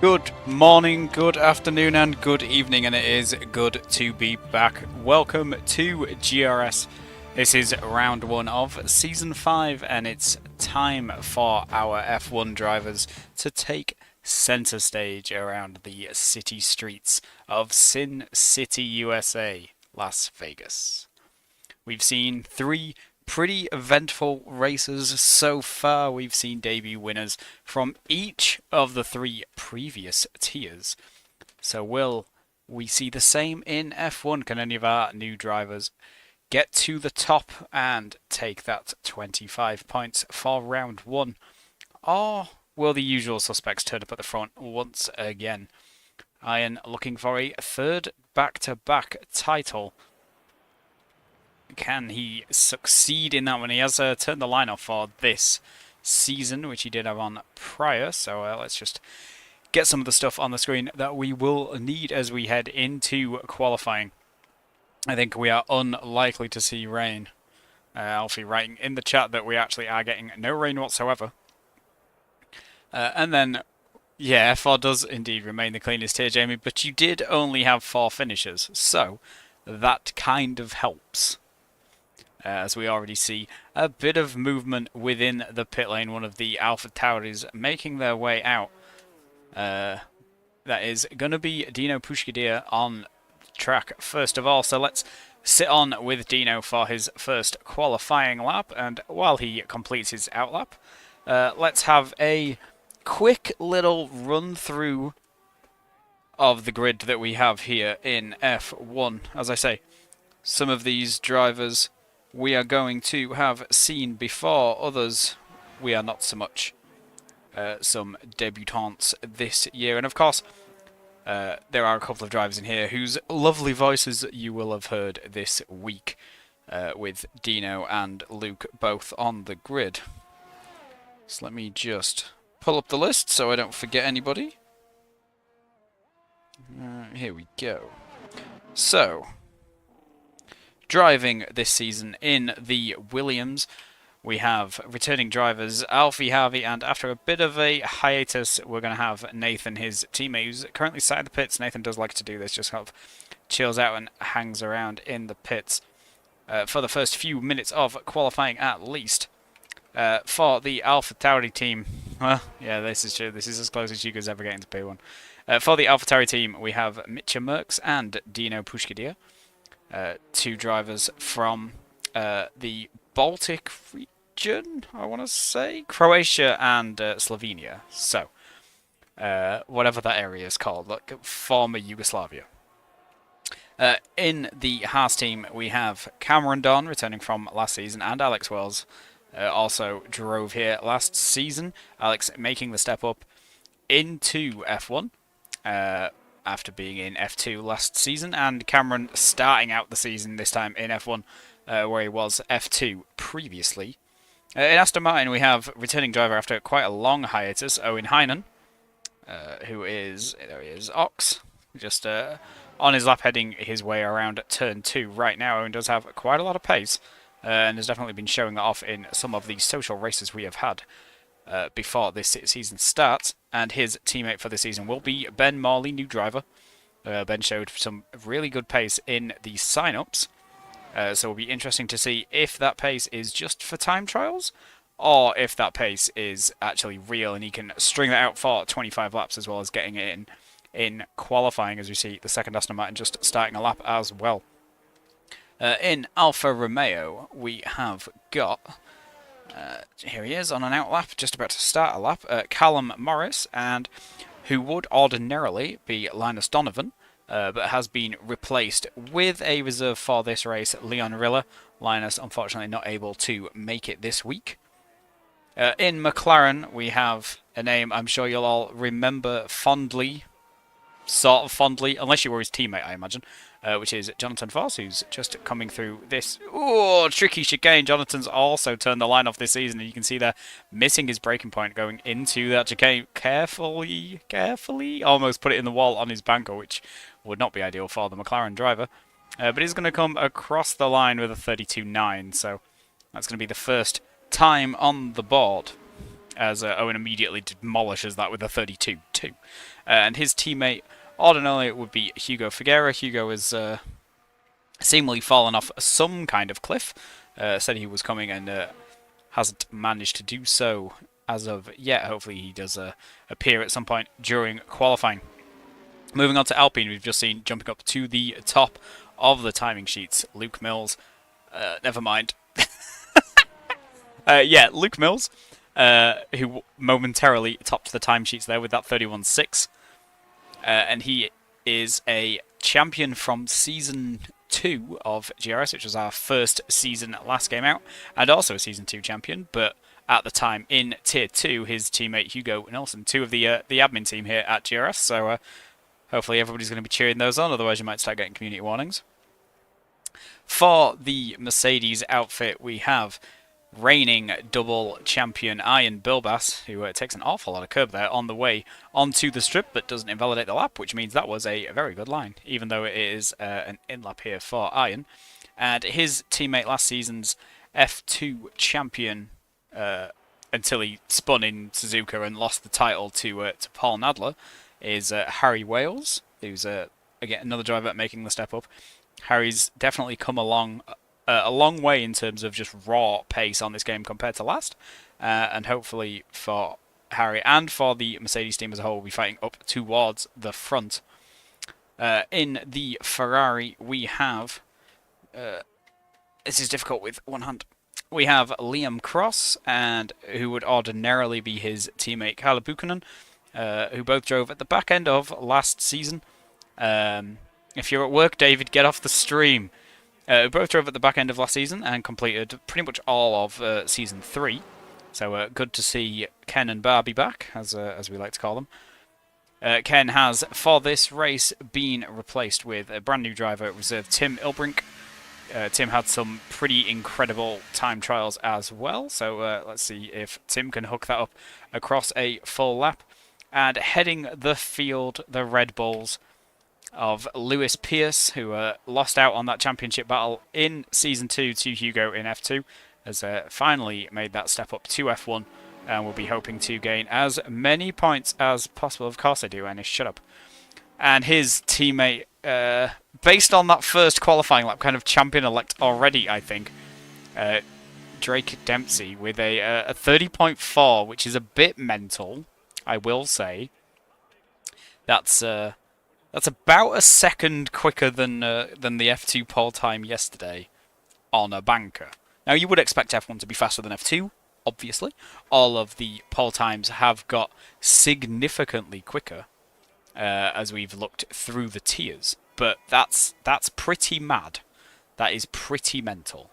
Good morning, good afternoon, and good evening, and it is good to be back. Welcome to GRS. This is round 1 of Season 5, and it's time for our F1 drivers to take centre stage around the city streets of Sin City, USA, Las Vegas. We've seen 3 pretty eventful races so far. We've seen debut winners from each of the 3 previous tiers. So will we see the same in F1? Can any of our new drivers get to the top and take that 25 points for round 1? Or will the usual suspects turn up at the front once again? Iron looking for a third back-to-back title. Can he succeed in that one? He has turned the line off for this season, which he did have on prior. So let's just get some of the stuff on the screen that we will need as we head into qualifying. I think we are unlikely to see rain. Alfie writing in the chat that we actually are getting no rain whatsoever. And then, yeah, F4 does indeed remain the cleanest tier, Jamie, but you did only have 4 finishers, so that kind of helps. As we already see a bit of movement within the pit lane. One of the Alpha Tauris making their way out. That is going to be Dino Pushkadir on track first of all. So let's sit on with Dino for his first qualifying lap. And while he completes his outlap, let's have a quick little run through of the grid that we have here in F1. As I say, some of these drivers we are going to have seen before, others we are not so much. Some debutantes this year, and of course there are a couple of drivers in here whose lovely voices you will have heard this week, with Dino and Luke both on the grid. So let me just pull up the list so I don't forget anybody. Here we go. So, driving this season in the Williams, we have returning drivers Alfie, Harvey, and after a bit of a hiatus, we're going to have Nathan, his teammate, who's currently sat in the pits. Nathan does like to do this, just kind of chills out and hangs around in the pits for the first few minutes of qualifying at least. For the Alpha Tauri team, well, yeah, this is true. This is as close as you guys ever get into P1. For the Alpha Tauri team, we have Mitja Merckx and Dino Pushkadir. 2 drivers from the Baltic region, I want to say, Croatia and Slovenia. So, whatever that area is called, like former Yugoslavia. In the Haas team, we have Cameron Don returning from last season, and Alex Wells also drove here last season. Alex making the step up into F1. After being in F2 last season, and Cameron starting out the season this time in F1, where he was F2 previously. In Aston Martin, we have returning driver after quite a long hiatus, Owen Heinen, who is, there he is, Ox, just on his lap heading his way around turn 2 right now. Owen does have quite a lot of pace, and has definitely been showing that off in some of the social races we have had before this season starts. And his teammate for this season will be Ben Morley, new driver. Ben showed some really good pace in the sign-ups, so it'll be interesting to see if that pace is just for time trials, or if that pace is actually real and he can string that out for 25 laps as well as getting it in qualifying, as we see the second Aston Martin just starting a lap as well. In Alfa Romeo, we have got... here he is on an outlap, just about to start a lap. Callum Morris, and who would ordinarily be Linus Donovan, but has been replaced with a reserve for this race, Leon Riller. Linus, unfortunately, not able to make it this week. In McLaren, we have a name I'm sure you'll all remember fondly, sort of fondly, unless you were his teammate, I imagine. Which is Jonathan Foss, who's just coming through this tricky chicane. Jonathan's also turned the line off this season, and you can see there missing his braking point going into that chicane. Carefully, almost put it in the wall on his banker, which would not be ideal for the McLaren driver. But he's going to come across the line with a 32.9, so that's going to be the first time on the board, as Owen immediately demolishes that with a 32.2. and his teammate ordinarily would be Hugo Figuera. Hugo is seemingly fallen off some kind of cliff. Said he was coming and hasn't managed to do so as of yet. Hopefully he does appear at some point during qualifying. Moving on to Alpine, we've just seen jumping up to the top of the timing sheets, Luke Mills. Never mind. Yeah, Luke Mills, who momentarily topped the timesheets there with that 31.6. And he is a champion from Season 2 of GRS, which was our first season last game out, and also a Season 2 champion, but at the time in Tier 2, his teammate Hugo Nelson, two of the admin team here at GRS, so hopefully everybody's going to be cheering those on, otherwise you might start getting community warnings. For the Mercedes outfit, we have reigning double champion Ian Bilbas, who takes an awful lot of curb there on the way onto the strip, but doesn't invalidate the lap, which means that was a very good line, even though it is an in-lap here for Ian. And his teammate last season's F2 champion, until he spun in Suzuka and lost the title to Paul Nadler, is Harry Wales, who's again another driver making the step up. Harry's definitely come along a long way in terms of just raw pace on this game compared to last, and hopefully for Harry and for the Mercedes team as a whole, we'll be fighting up towards the front. In the Ferrari, we have this is difficult with one hand. We have Liam Cross, and who would ordinarily be his teammate Kalle Buchanan, who both drove at the back end of last season. If you're at work, David, get off the stream. Both drove at the back end of last season and completed pretty much all of Season 3. So good to see Ken and Barbie back, as we like to call them. Ken has, for this race, been replaced with a brand new driver reserve, Tim Ilbrink. Tim had some pretty incredible time trials as well, so let's see if Tim can hook that up across a full lap. And heading the field, the Red Bulls of Lewis Pierce, who lost out on that championship battle in Season 2 to Hugo in F2, has finally made that step up to F1, and will be hoping to gain as many points as possible. Of course I do, Ennis, shut up. And his teammate, based on that first qualifying lap, kind of champion-elect already, I think, Drake Dempsey with a 30.4, which is a bit mental, I will say. That's about a second quicker than the F2 pole time yesterday on a banker. Now, you would expect F1 to be faster than F2, obviously. All of the pole times have got significantly quicker as we've looked through the tiers. But that's pretty mad. That is pretty mental.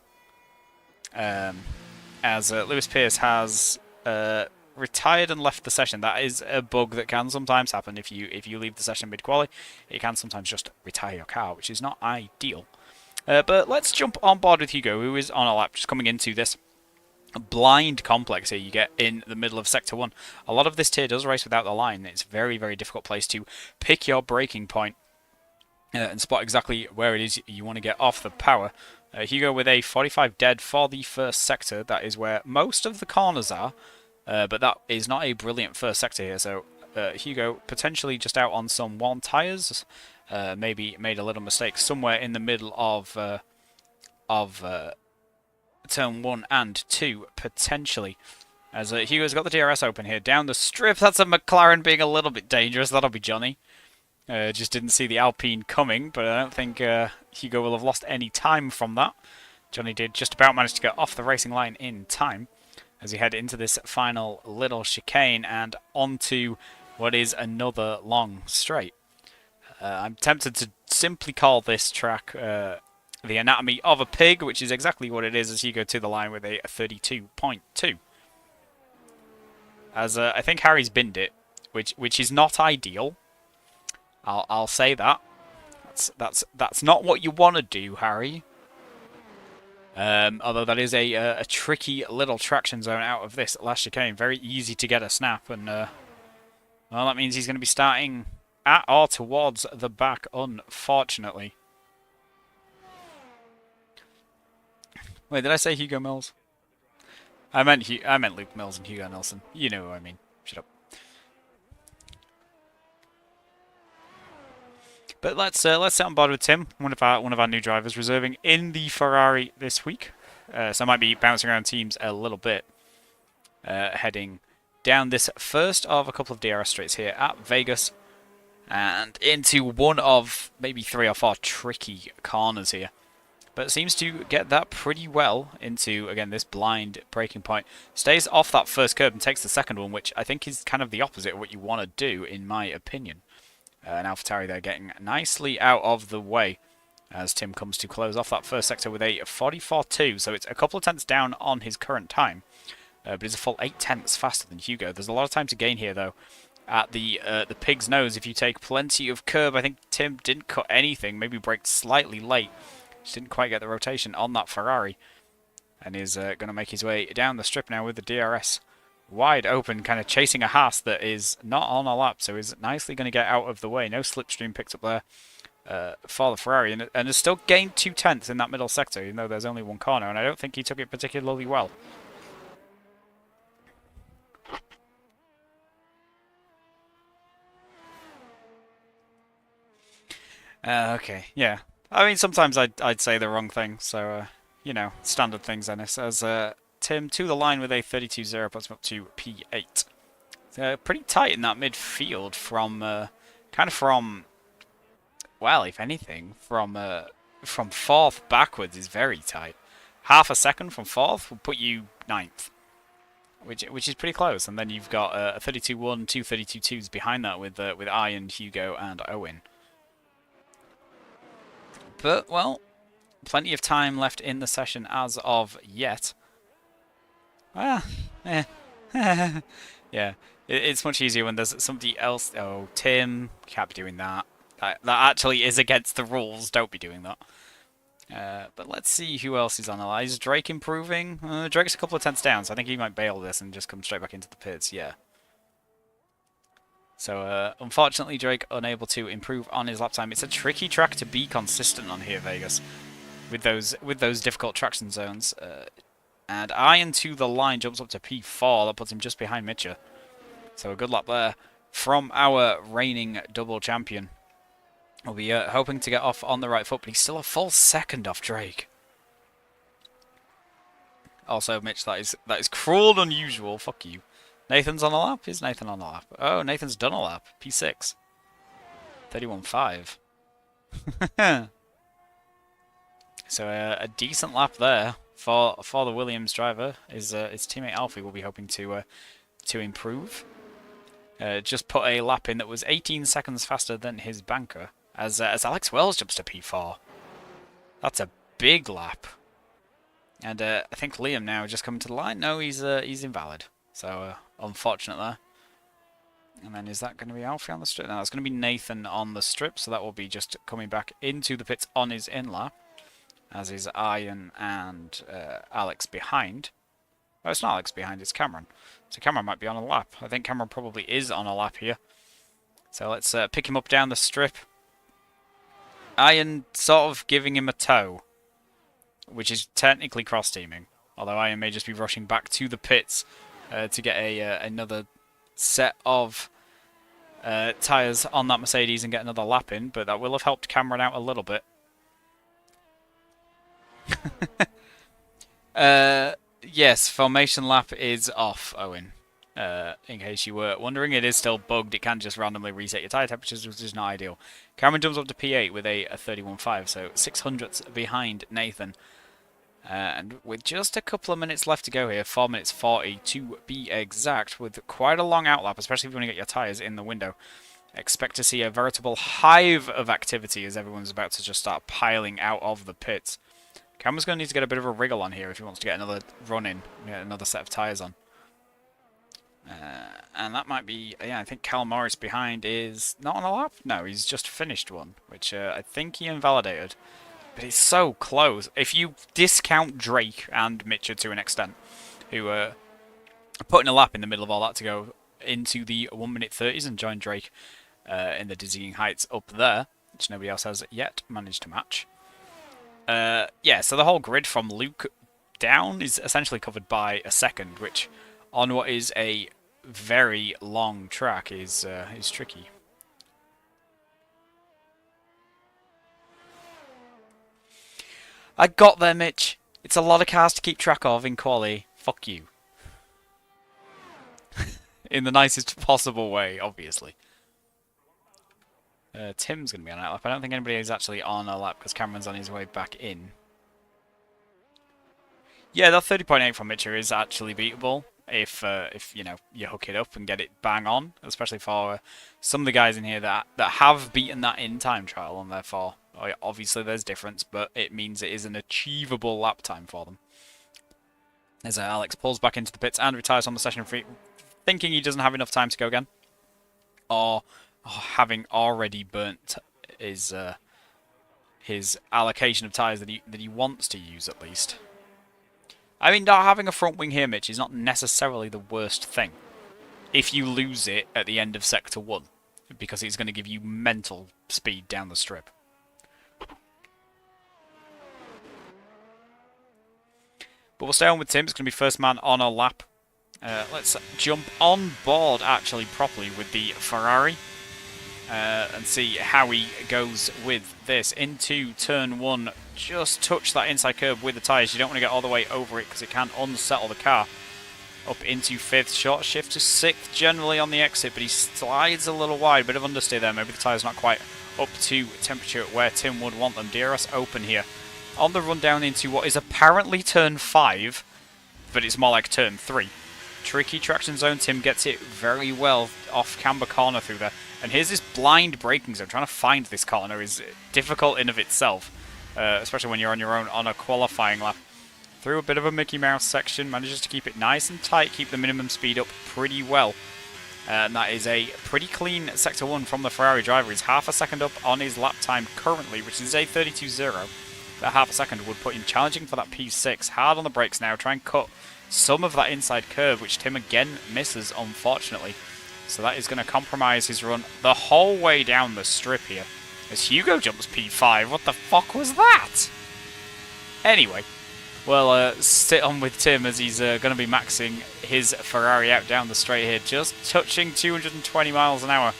As Lewis Pierce has retired and left the session. That is a bug that can sometimes happen if you leave the session mid-quali. It can sometimes just retire your car, which is not ideal. But let's jump on board with Hugo, who is on a lap, just coming into this blind complex here you get in the middle of Sector 1. A lot of this tier does race without the line. It's a very, very difficult place to pick your braking point and spot exactly where it is you want to get off the power. Hugo with a 45 dead for the first sector. That is where most of the corners are, but that is not a brilliant first sector here. So Hugo potentially just out on some worn tyres. Maybe made a little mistake somewhere in the middle of turn 1 and 2, potentially. As Hugo's got the DRS open here. Down the strip, that's a McLaren being a little bit dangerous. That'll be Johnny. Just didn't see the Alpine coming, but I don't think Hugo will have lost any time from that. Johnny did just about manage to get off the racing line in time as he head into this final little chicane and onto what is another long straight. I'm tempted to simply call this track the anatomy of a pig, which is exactly what it is as you go to the line with a 32.2. As I think Harry's binned it, which is not ideal. I'll say that. That's not what you want to do, Harry. Although that is a tricky little traction zone out of this last chicane. Very easy to get a snap, and well, that means he's going to be starting at or towards the back, unfortunately. Wait, did I say Hugo Mills? I meant Luke Mills and Hugo Nelson. You know who I mean. Shut up. But let's sit on board with Tim, one of our new drivers, reserving in the Ferrari this week. So I might be bouncing around teams a little bit, heading down this first of a couple of DRS straights here at Vegas, and into one of maybe 3 or 4 tricky corners here. But it seems to get that pretty well into, again, this blind braking point. Stays off that first curb and takes the second one, which I think is kind of the opposite of what you want to do, in my opinion. And AlphaTauri there getting nicely out of the way as Tim comes to close off that first sector with a 44.2. So it's a couple of tenths down on his current time. But it's a full 8 tenths faster than Hugo. There's a lot of time to gain here, though. At the pig's nose, if you take plenty of curb, I think Tim didn't cut anything, maybe braked slightly late. Just didn't quite get the rotation on that Ferrari. And is going to make his way down the strip now with the DRS wide open, kind of chasing a Haas that is not on a lap. So is nicely going to get out of the way. No slipstream picked up there for the Ferrari. And has still gained 2 tenths in that middle sector, even though there's only one corner. And I don't think he took it particularly well. Okay, yeah. I mean, sometimes I'd say the wrong thing, so, you know, standard things, Ennis. As Tim to the line with a 32.0 puts him up to P8. Pretty tight in that midfield from, kind of from, well, if anything, from 4th backwards is very tight. Half a second from 4th will put you 9th, which is pretty close. And then you've got a 32.1, 2 32.2s behind that with Ian, Hugo, and Owen. But, well, plenty of time left in the session as of yet. Yeah. It's much easier when there's somebody else. Oh, Tim, can't be doing that. That actually is against the rules. Don't be doing that. But let's see who else is on the line. Is Drake improving? Drake's a couple of tenths down, so I think he might bail this and just come straight back into the pits. Yeah. So, unfortunately, Drake unable to improve on his lap time. It's a tricky track to be consistent on here, Vegas, with those difficult traction zones. And Iron to the line jumps up to P4. That puts him just behind Mitchell. So a good lap there from our reigning double champion. We'll be hoping to get off on the right foot, but he's still a full second off Drake. Also, Mitch, that is cruel and unusual. Fuck you. Nathan's on a lap? Is Nathan on a lap? Oh, Nathan's done a lap. P6. 31.5. So a decent lap there for the Williams driver. His teammate Alfie will be hoping to improve. Just put a lap in that was 18 seconds faster than his banker. As Alex Wells jumps to P4. That's a big lap. And I think Liam now just coming to the line. No, he's invalid. So, unfortunate there. And then is that going to be Alfie on the strip? No, it's going to be Nathan on the strip. So that will be just coming back into the pits on his in-lap. As is Ian and Alex behind. Oh, it's not Alex behind, it's Cameron. So Cameron might be on a lap. I think Cameron probably is on a lap here. So let's pick him up down the strip. Ian sort of giving him a tow, which is technically cross-teaming. Although Ian may just be rushing back to the pits to get another set of tyres on that Mercedes and get another lap in, but that will have helped Cameron out a little bit. Yes, formation lap is off, Owen. In case you were wondering, it is still bugged. It can just randomly reset your tyre temperatures, which is not ideal. Cameron jumps up to P8 with a 31.5, so 600ths behind Nathan. And with just a couple of minutes left to go here, 4 minutes 40 to be exact, with quite a long outlap, especially if you want to get your tyres in the window. Expect to see a veritable hive of activity as everyone's about to just start piling out of the pits. Cameron's going to need to get a bit of a wriggle on here if he wants to get another run in, get another set of tyres on. And that might be, yeah, I think Cal Morris behind is not on a lap? No, he's just finished one, which I think he invalidated. But it's so close. If you discount Drake and Mitchell to an extent, who are putting a lap in the middle of all that to go into the 1 minute 30s and join Drake in the dizzying heights up there, which nobody else has yet managed to match. Yeah, so the whole grid from Luke down is essentially covered by a second, which on what is a very long track is tricky. I got there, Mitch. It's a lot of cars to keep track of in quali. Fuck you. In the nicest possible way, obviously. Tim's going to be on that lap. I don't think anybody is actually on a lap because Cameron's on his way back in. Yeah, that 30.8 from Mitcher is actually beatable if you know, you hook it up and get it bang on, especially for some of the guys in here that have beaten that in time trial, and therefore obviously there's difference, but it means it is an achievable lap time for them. As Alex pulls back into the pits and retires on the session free, thinking he doesn't have enough time to go again, or having already burnt his allocation of tyres that he wants to use at least. I mean, not having a front wing here, Mitch, is not necessarily the worst thing if you lose it at the end of Sector 1, because it's going to give you mental speed down the strip. But we'll stay on with Tim. It's going to be first man on a lap. Let's jump on board, actually, properly with the Ferrari and see how he goes with this. Into turn 1, just touch that inside curb with the tyres. You don't want to get all the way over it because it can unsettle the car. Up into 5th, short shift to 6th generally on the exit, but he slides a little wide. Bit of understeer there. Maybe the tyre's not quite up to temperature where Tim would want them. DRS open here. On the run down into what is apparently turn 5, but it's more like turn 3. Tricky traction zone. Tim gets it very well off camber corner through there. And here's this blind braking zone. Trying to find this corner is difficult in of itself, especially when you're on your own on a qualifying lap. Through a bit of a Mickey Mouse section, manages to keep it nice and tight, keep the minimum speed up pretty well. And that is a pretty clean Sector 1 from the Ferrari driver. He's half a second up on his lap time currently, which is a 32.0. That half a second would put him challenging for that P6. Hard on the brakes now, try and cut some of that inside curve, which Tim again misses, unfortunately. So that is going to compromise his run the whole way down the strip here. As Hugo jumps P5. What the fuck was that? Anyway, we'll sit on with Tim as he's going to be maxing his Ferrari out down the straight here. Just touching 220 miles an hour,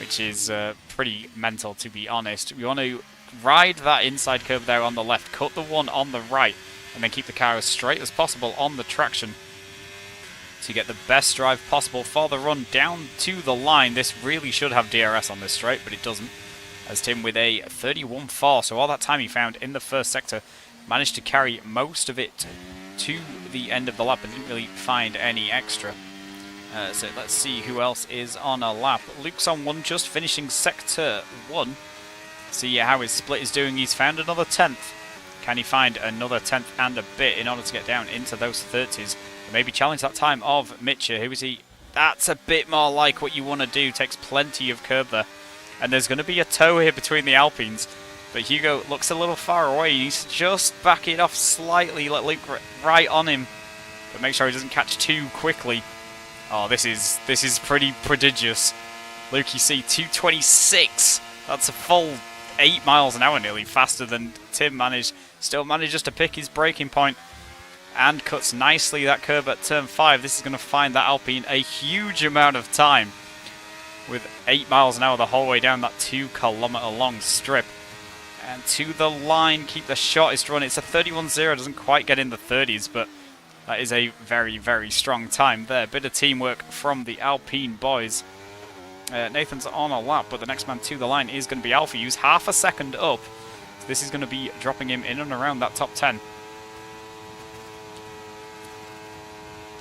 which is pretty mental, to be honest. We want to ride that inside curve there on the left, cut the one on the right, and then keep the car as straight as possible on the traction to get the best drive possible for the run down to the line. This really should have DRS on this straight, but it doesn't, as Tim with a 31.4, so all that time he found in the first sector, managed to carry most of it to the end of the lap and didn't really find any extra. So let's see who else is on a lap. Luke's on 1, just finishing Sector 1. See how his split is doing. He's found another 10th. Can he find another 10th and a bit in order to get down into those 30s? Maybe challenge that time of Mitcher. Who is he? That's a bit more like what you want to do. Takes plenty of curb there. And there's going to be a tow here between the Alpines. But Hugo looks a little far away. He needs to just back it off slightly. Let Luke right on him. But make sure he doesn't catch too quickly. Oh, this is pretty prodigious. Luke, you see, 226. That's a full 8 miles an hour nearly faster than Tim managed. Still manages to pick his braking point. And cuts nicely that curve at turn 5. This is going to find that Alpine a huge amount of time. With 8 miles an hour the whole way down that 2 kilometer long strip. And to the line, keep the shortest run. It's a 31.0, doesn't quite get in the 30s, but that is a very, very strong time there. Bit of teamwork from the Alpine boys. Nathan's on a lap, but the next man to the line is going to be Alfie, who's half a second up. So this is going to be dropping him in and around that top 10.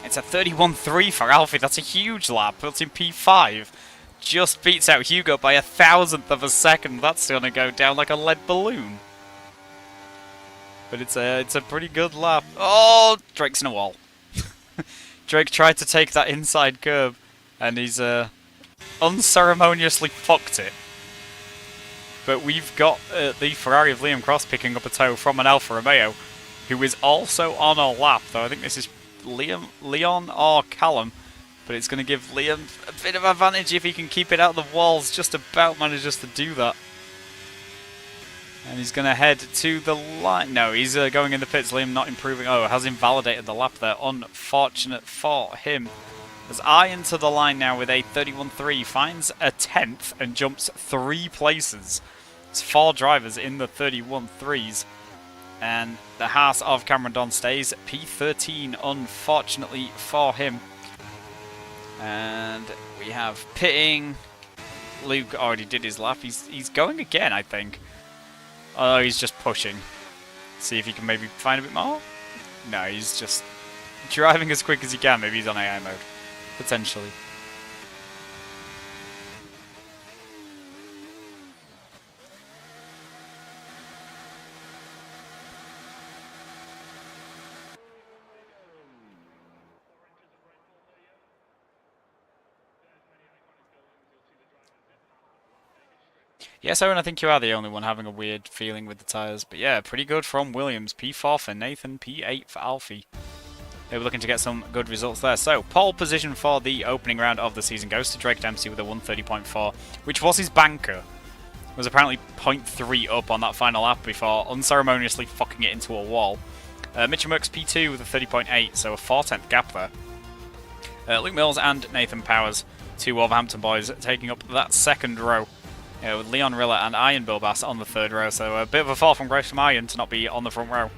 It's a 31.3 for Alfie. That's a huge lap. Puts in P5. Just beats out Hugo by 1,000th of a second. That's going to go down like a lead balloon. But it's a pretty good lap. Oh, Drake's in a wall. Drake tried to take that inside curb, and he's unceremoniously fucked it. But we've got the Ferrari of Liam Cross picking up a tow from an Alfa Romeo, who is also on a lap, though I think this is Leon or Callum. But it's going to give Liam a bit of advantage if he can keep it out of the walls. Just about manages to do that. And he's going to head to the line. No, he's going in the pits. Liam not improving. Oh, has invalidated the lap there. Unfortunate for him. As I enter the line now with a 31.3. Finds a 10th and jumps 3 places. It's 4 drivers in the 31.3s. And the Haas of Cameron Don stays P13, unfortunately for him. And we have pitting. Luke already did his lap. He's going again, I think. Oh, he's just pushing. See if he can maybe find a bit more. No, he's just driving as quick as he can. Maybe he's on AI mode. Potentially. Yes, Owen, I think you are the only one having a weird feeling with the tyres. But yeah, pretty good from Williams. P4 for Nathan, P8 for Alfie. They were looking to get some good results there. So, pole position for the opening round of the season goes to Drake Dempsey with a 130.4, which was his banker. Was apparently 0.3 up on that final lap before unceremoniously fucking it into a wall. Mitchell Merckx P2 with a 30.8, so a 4/10 gap there. Luke Mills and Nathan Powers, two Wolverhampton boys, taking up that second row. With Leon Rilla and Ian Bilbas on the third row, so a bit of a fall from grace from Ian to not be on the front row.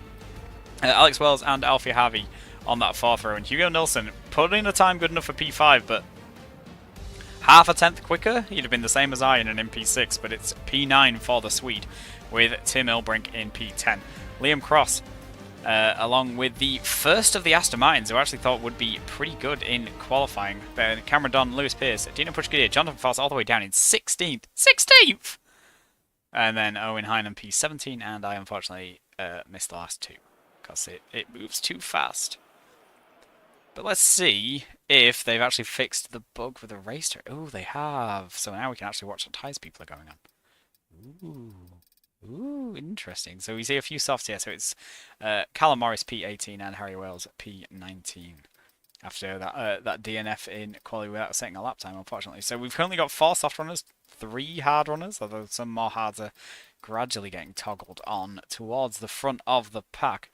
Alex Wells and Alfie Harvey on that fourth row, and Hugo Nilsson put in a time good enough for P5, but half a tenth quicker, he'd have been the same as Ian in P6, but it's P9 for the Swede, with Tim Ilbrink in P10. Liam Cross, along with the first of the Aston Martins, who I actually thought would be pretty good in qualifying. Cameron Don, Lewis Pearce, Dino Pushkadir, Jonathan Foss all the way down in 16th. 16th! And then Owen Heinen P17, and I unfortunately missed the last two, because it moves too fast. But let's see if they've actually fixed the bug with the racer. Oh, they have. So now we can actually watch what tyres people are going on. Ooh, interesting. So we see a few softs here. So it's Callum Morris P18 and Harry Wales P19 after that DNF in quality without setting a lap time, unfortunately. So we've currently got 4 soft runners, 3 hard runners, although some more hards are gradually getting toggled on towards the front of the pack.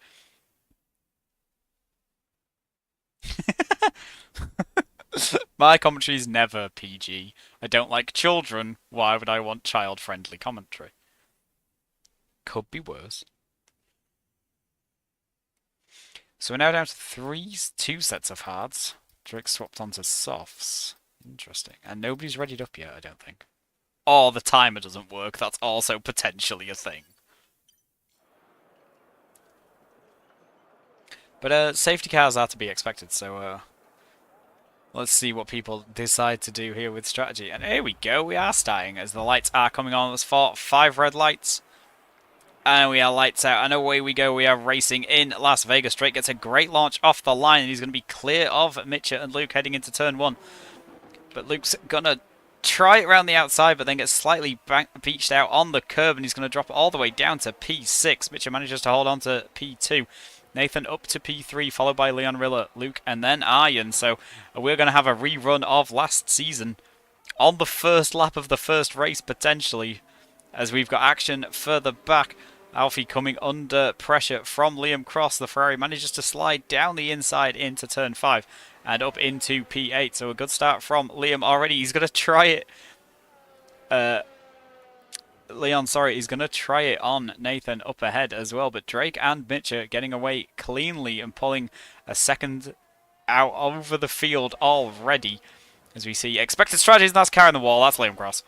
My commentary is never PG. I don't like children. Why would I want child-friendly commentary? Could be worse. So we're now down to 2 sets of hards. Drake swapped onto softs. Interesting. And nobody's readied up yet, I don't think. Or the timer doesn't work. That's also potentially a thing. But safety cars are to be expected, so let's see what people decide to do here with strategy. And here we go. We are starting as the lights are coming on. There's 5 red lights. And we are lights out, and away we go. We are racing in Las Vegas. Drake gets a great launch off the line, and he's going to be clear of Mitchell and Luke heading into turn 1. But Luke's going to try it around the outside, but then gets slightly beached out on the curb, and he's going to drop it all the way down to P6. Mitchell manages to hold on to P2. Nathan up to P3, followed by Leon Rilla, Luke, and then Ian. So we're going to have a rerun of last season on the first lap of the first race, potentially, as we've got action further back. Alfie coming under pressure from Liam Cross. The Ferrari manages to slide down the inside into turn 5 and up into P8. So a good start from Liam already. He's going to try it. He's going to try it on Nathan up ahead as well. But Drake and Mitch are getting away cleanly and pulling a second out over the field already. As we see expected strategies, and that's carrying the wall. That's Liam Cross.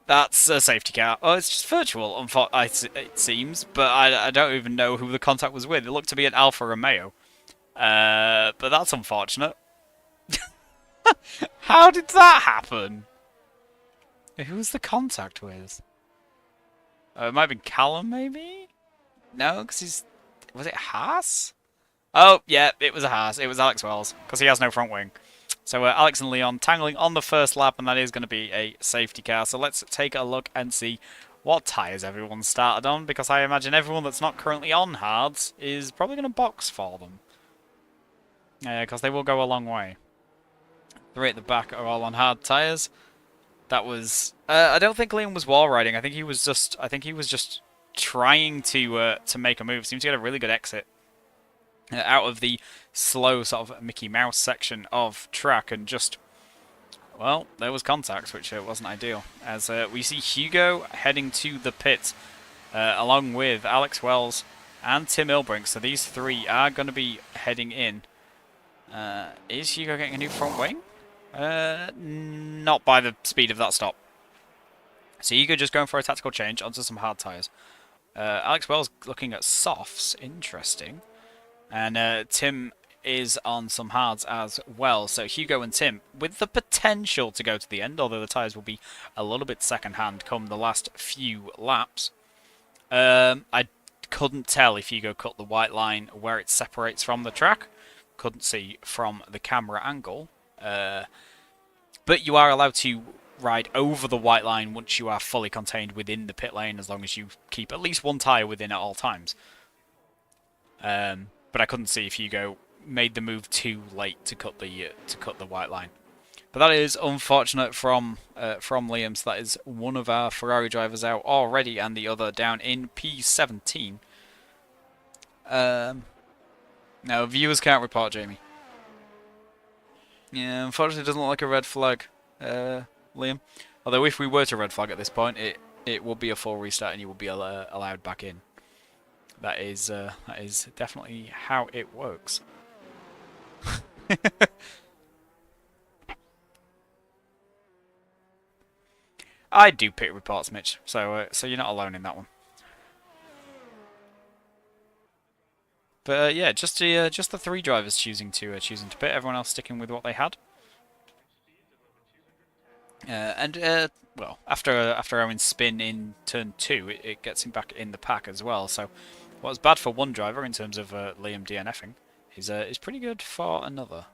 That's a safety car. Oh, it's just virtual, it seems. But I don't even know who the contact was with. It looked to be an Alfa Romeo. But that's unfortunate. How did that happen? Who was the contact with? It might have been Callum, maybe? No, because he's... Was it Haas? Oh, yeah, it was a Haas. It was Alex Wells, because he has no front wing. So Alex and Leon tangling on the first lap, and that is going to be a safety car. So let's take a look and see what tyres everyone started on, because I imagine everyone that's not currently on hards is probably going to box for them. Because they will go a long way. 3 at the back are all on hard tyres. That was... I don't think Liam was wall riding. I think he was just trying to make a move. Seems to get a really good exit out of the slow sort of Mickey Mouse section of track, and just, well, there was contact, which wasn't ideal. As we see Hugo heading to the pit along with Alex Wells and Tim Ilbrink. So these three are going to be heading in. Is Hugo getting a new front wing? Not by the speed of that stop. So Hugo just going for a tactical change onto some hard tyres. Alex Wells looking at softs. Interesting. And Tim is on some hards as well. So Hugo and Tim with the potential to go to the end, although the tyres will be a little bit second-hand come the last few laps. I couldn't tell if Hugo cut the white line where it separates from the track. Couldn't see from the camera angle. But you are allowed to ride over the white line once you are fully contained within the pit lane, as long as you keep at least one tyre within at all times. But I couldn't see if Hugo made the move too late to cut the white line. But that is unfortunate from Liam. So that is one of our Ferrari drivers out already, and the other down in P17. No, viewers can't report, Jamie. Yeah, unfortunately, it doesn't look like a red flag, Liam. Although if we were to red flag at this point, it would be a full restart and you would be allowed back in. That is definitely how it works. I do pit reports, Mitch, so you're not alone in that one. But yeah, just the three drivers choosing to pit. Everyone else sticking with what they had. Well, after Owen's spin in turn 2, it gets him back in the pack as well. So what was bad for one driver in terms of Liam DNFing is pretty good for another.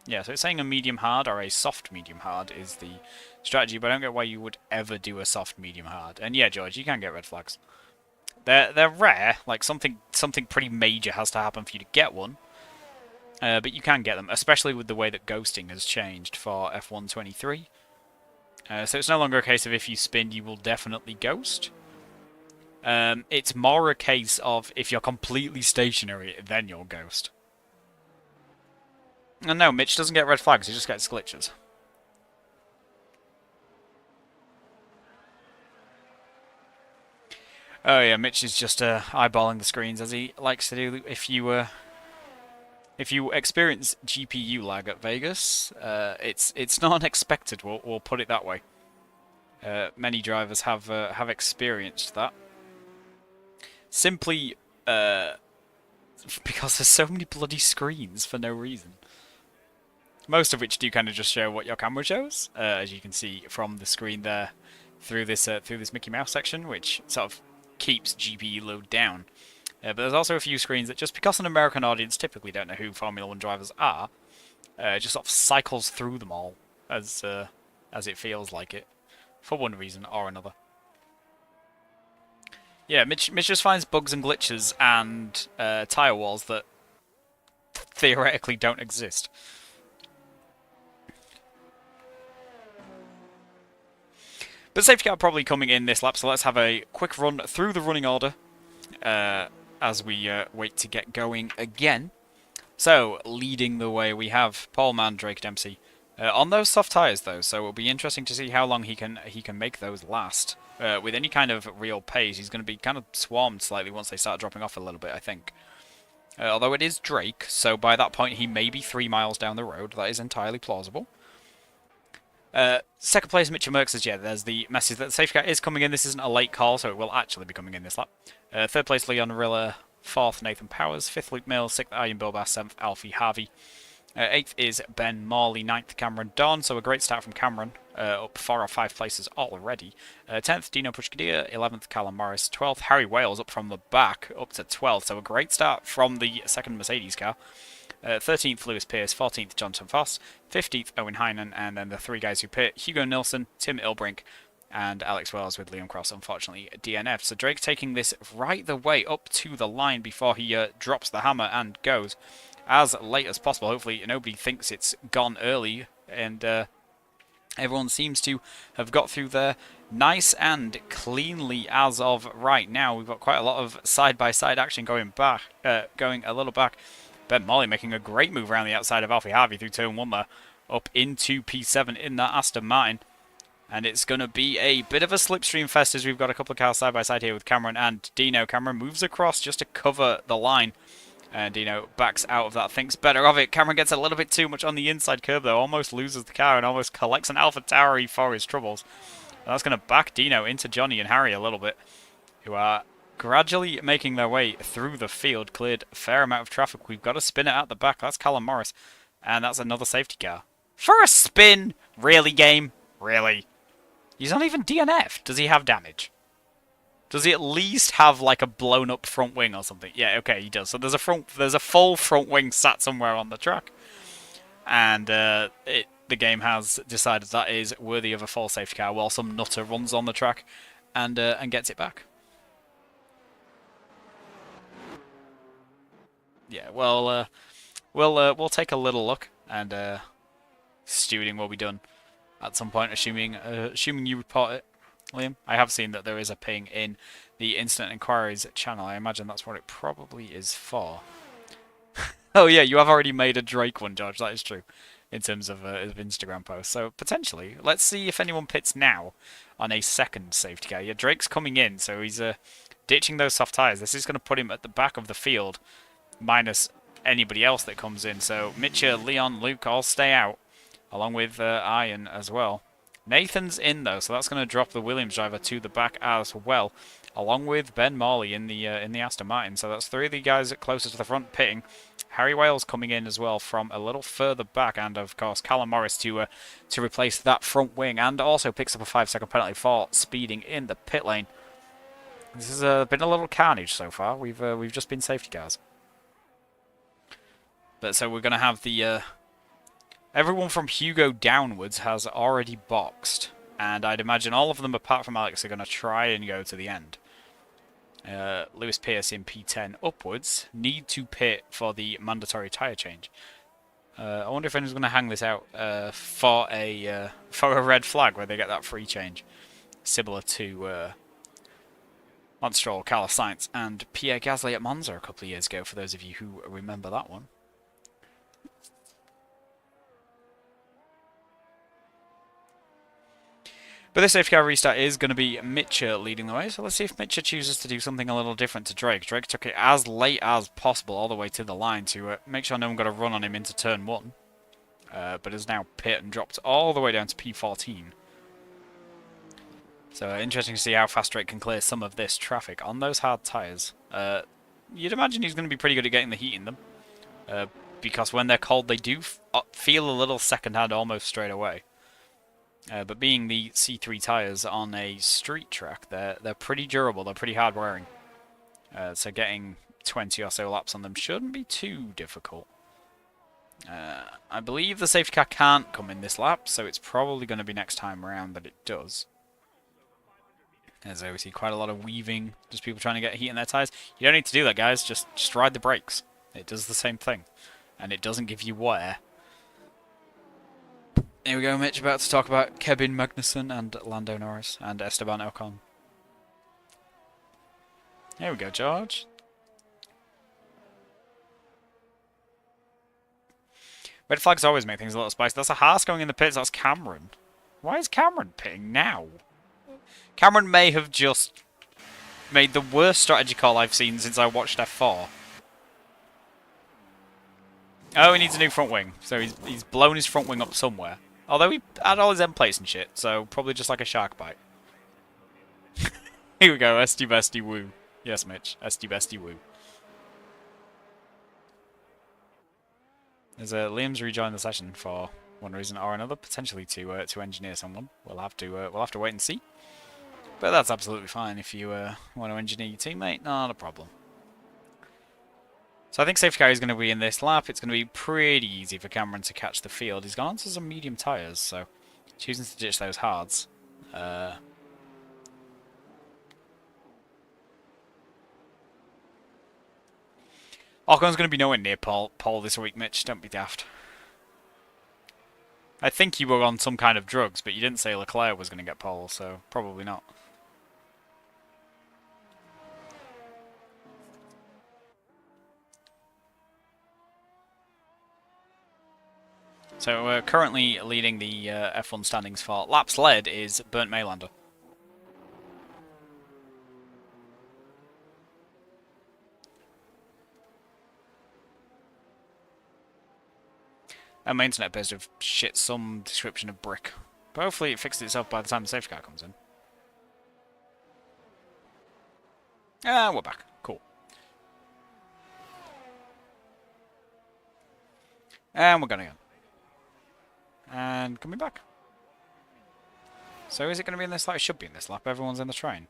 Yeah, so it's saying a medium hard or a soft medium hard is the strategy, but I don't get why you would ever do a soft medium hard. And yeah, George, you can get red flags. They're rare. Like something pretty major has to happen for you to get one. But you can get them, especially with the way that ghosting has changed for F123. So it's no longer a case of if you spin, you will definitely ghost. It's more a case of if you're completely stationary, then you'll ghost. And no, Mitch doesn't get red flags, he just gets glitches. Oh yeah, Mitch is just eyeballing the screens as he likes to do. If you experience GPU lag at Vegas, it's not unexpected. We'll put it that way. Many drivers have experienced that. Simply because there's so many bloody screens for no reason. Most of which do kind of just show what your camera shows, as you can see from the screen there through this Mickey Mouse section, which sort of keeps GPU load down. But there's also a few screens that, just because an American audience typically don't know who Formula 1 drivers are, just sort of cycles through them all as it feels like it, for one reason or another. Yeah, Mitch just finds bugs and glitches and tyre walls that theoretically don't exist. But safety car probably coming in this lap, so let's have a quick run through the running order as we wait to get going again. So, leading the way, we have Paul Mann, Drake Dempsey. On those soft tyres, though, so it'll be interesting to see how long he can make those last. With any kind of real pace, he's going to be kind of swarmed slightly once they start dropping off a little bit, I think. Although it is Drake, so by that point he may be 3 miles down the road. That is entirely plausible. Second place, Mitchell Merckx says, yeah, there's the message that the safety car is coming in. This isn't a late call, so it will actually be coming in this lap. Third place, Leon Rilla. Fourth, Nathan Powers. Fifth, Luke Mills. Sixth, Ian Bilbas. Seventh, Alfie Harvey. Eighth is Ben Morley. Ninth, Cameron Don. So a great start from Cameron. Up 4 or 5 places already. 10th, Dino Pushkadia. 11th, Callum Morris. 12th, Harry Wales up from the back, up to 12th. So a great start from the second Mercedes car. 13th, Lewis Pearce. 14th, Jonathan Foss. 15th, Owen Heinen. And then the 3 guys who pit, Hugo Nilsson, Tim Ilbrink, and Alex Wells with Liam Cross, unfortunately, DNF. So Drake taking this right the way up to the line before he drops the hammer and goes as late as possible. Hopefully nobody thinks it's gone early, and everyone seems to have got through there nice and cleanly as of right now. We've got quite a lot of side-by-side action going back, going a little back. Ben Molly making a great move around the outside of Alfie Harvey through turn 1 there, up into P7 in that Aston Martin. And it's going to be a bit of a slipstream fest as we've got a couple of cars side by side here with Cameron and Dino. Cameron moves across just to cover the line. And Dino backs out of that, thinks better of it. Cameron gets a little bit too much on the inside curb though, almost loses the car and almost collects an Alpha Tauri for his troubles. And that's going to back Dino into Johnny and Harry a little bit, who are gradually making their way through the field. Cleared a fair amount of traffic. We've got a spinner at the back. That's Callum Morris. And that's another safety car. For a spin? Really, game? Really? He's not even DNF. Does he have damage? Does he at least have like a blown up front wing or something? Yeah, okay, he does. So there's a full front wing sat somewhere on the track. And the game has decided that is worthy of a full safety car while some nutter runs on the track and gets it back. Yeah, well, we'll take a little look, and stewarding will be done at some point, assuming you report it, Liam. I have seen that there is a ping in the Instant Inquiries channel. I imagine that's what it probably is for. Oh yeah, you have already made a Drake one, George. That is true, in terms of Instagram posts. So potentially, let's see if anyone pits now on a second safety car. Yeah, Drake's coming in, so he's ditching those soft tyres. This is going to put him at the back of the field, minus anybody else that comes in. So Mitchell, Leon, Luke all stay out, along with Ian as well. Nathan's in though, so that's going to drop the Williams driver to the back as well, along with Ben Morley in the Aston Martin. So that's three of the guys closest to the front pitting. Harry Wales coming in as well from a little further back, and of course Callum Morris to replace that front wing, and also picks up a 5-second penalty for speeding in the pit lane. This has been a little carnage so far. We've just been safety cars. But so we're going to have the everyone from Hugo downwards has already boxed, and I'd imagine all of them apart from Alex are going to try and go to the end. Lewis Pierce in P10 upwards need to pit for the mandatory tyre change. I wonder if anyone's going to hang this out for a red flag where they get that free change, similar to Lance Stroll, Carlos Sainz, and Pierre Gasly at Monza a couple of years ago. For those of you who remember that one. But this safety car restart is going to be Mitchell leading the way, so let's see if Mitchell chooses to do something a little different to Drake. Drake took it as late as possible all the way to the line to make sure no one got a run on him into turn 1. But is now pit and dropped all the way down to P14. So interesting to see how fast Drake can clear some of this traffic on those hard tyres. You'd imagine he's going to be pretty good at getting the heat in them, because when they're cold they do feel a little second-hand almost straight away. But being the C3 tyres on a street track, they're pretty durable, they're pretty hard wearing. So getting 20 or so laps on them shouldn't be too difficult. I believe the safety car can't come in this lap, so it's probably going to be next time around that it does. There's obviously quite a lot of weaving, just people trying to get heat in their tyres. You don't need to do that, guys, just ride the brakes. It does the same thing, and it doesn't give you wear. Here we go, Mitch, about to talk about Kevin Magnussen and Lando Norris and Esteban Ocon. Here we go, George. Red flags always make things a little spicy. That's a Haas going in the pits. That's Cameron. Why is Cameron pitting now? Cameron may have just made the worst strategy call I've seen since I watched F4. Oh, he needs a new front wing. So he's blown his front wing up somewhere. Although he had all his end plates and shit, so probably just like a shark bite. Here we go, Esty Bestie Woo. Yes, Mitch, Esty Bestie Woo. There's Liam's rejoined the session for one reason or another, potentially to engineer someone. We'll have to wait and see. But that's absolutely fine if you want to engineer your teammate, not a problem. So I think safety car is going to be in this lap. It's going to be pretty easy for Cameron to catch the field. He's gone onto some medium tyres, so choosing to ditch those hards. Ocon's going to be nowhere near Paul this week, Mitch. Don't be daft. I think you were on some kind of drugs, but you didn't say Leclerc was going to get pole, so probably not. So we're currently leading the F1 standings for laps led is Burnt Maylander. And my internet appears to have shit some description of brick. But hopefully it fixes itself by the time the safety car comes in. We're back. Cool. And we're going again. And coming back. So is it going to be in this lap? It should be in this lap. Everyone's in the train.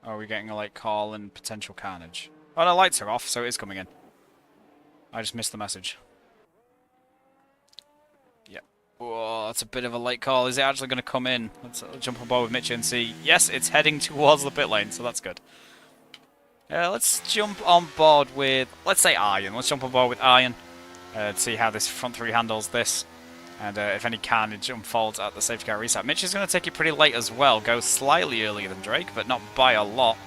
Oh, are we getting a late call and potential carnage? Oh, no, lights are off, so it is coming in. I just missed the message. Yep. Whoa, that's a bit of a late call. Is it actually going to come in? Let's jump on board with Mitch and see. Yes, it's heading towards the pit lane, so that's good. Let's jump on board with, let's say Iron. Let's jump on board with Iron to see how this front three handles this. And if any carnage unfolds at the safety car reset. Mitch is going to take it pretty late as well. Goes slightly earlier than Drake, but not by a lot.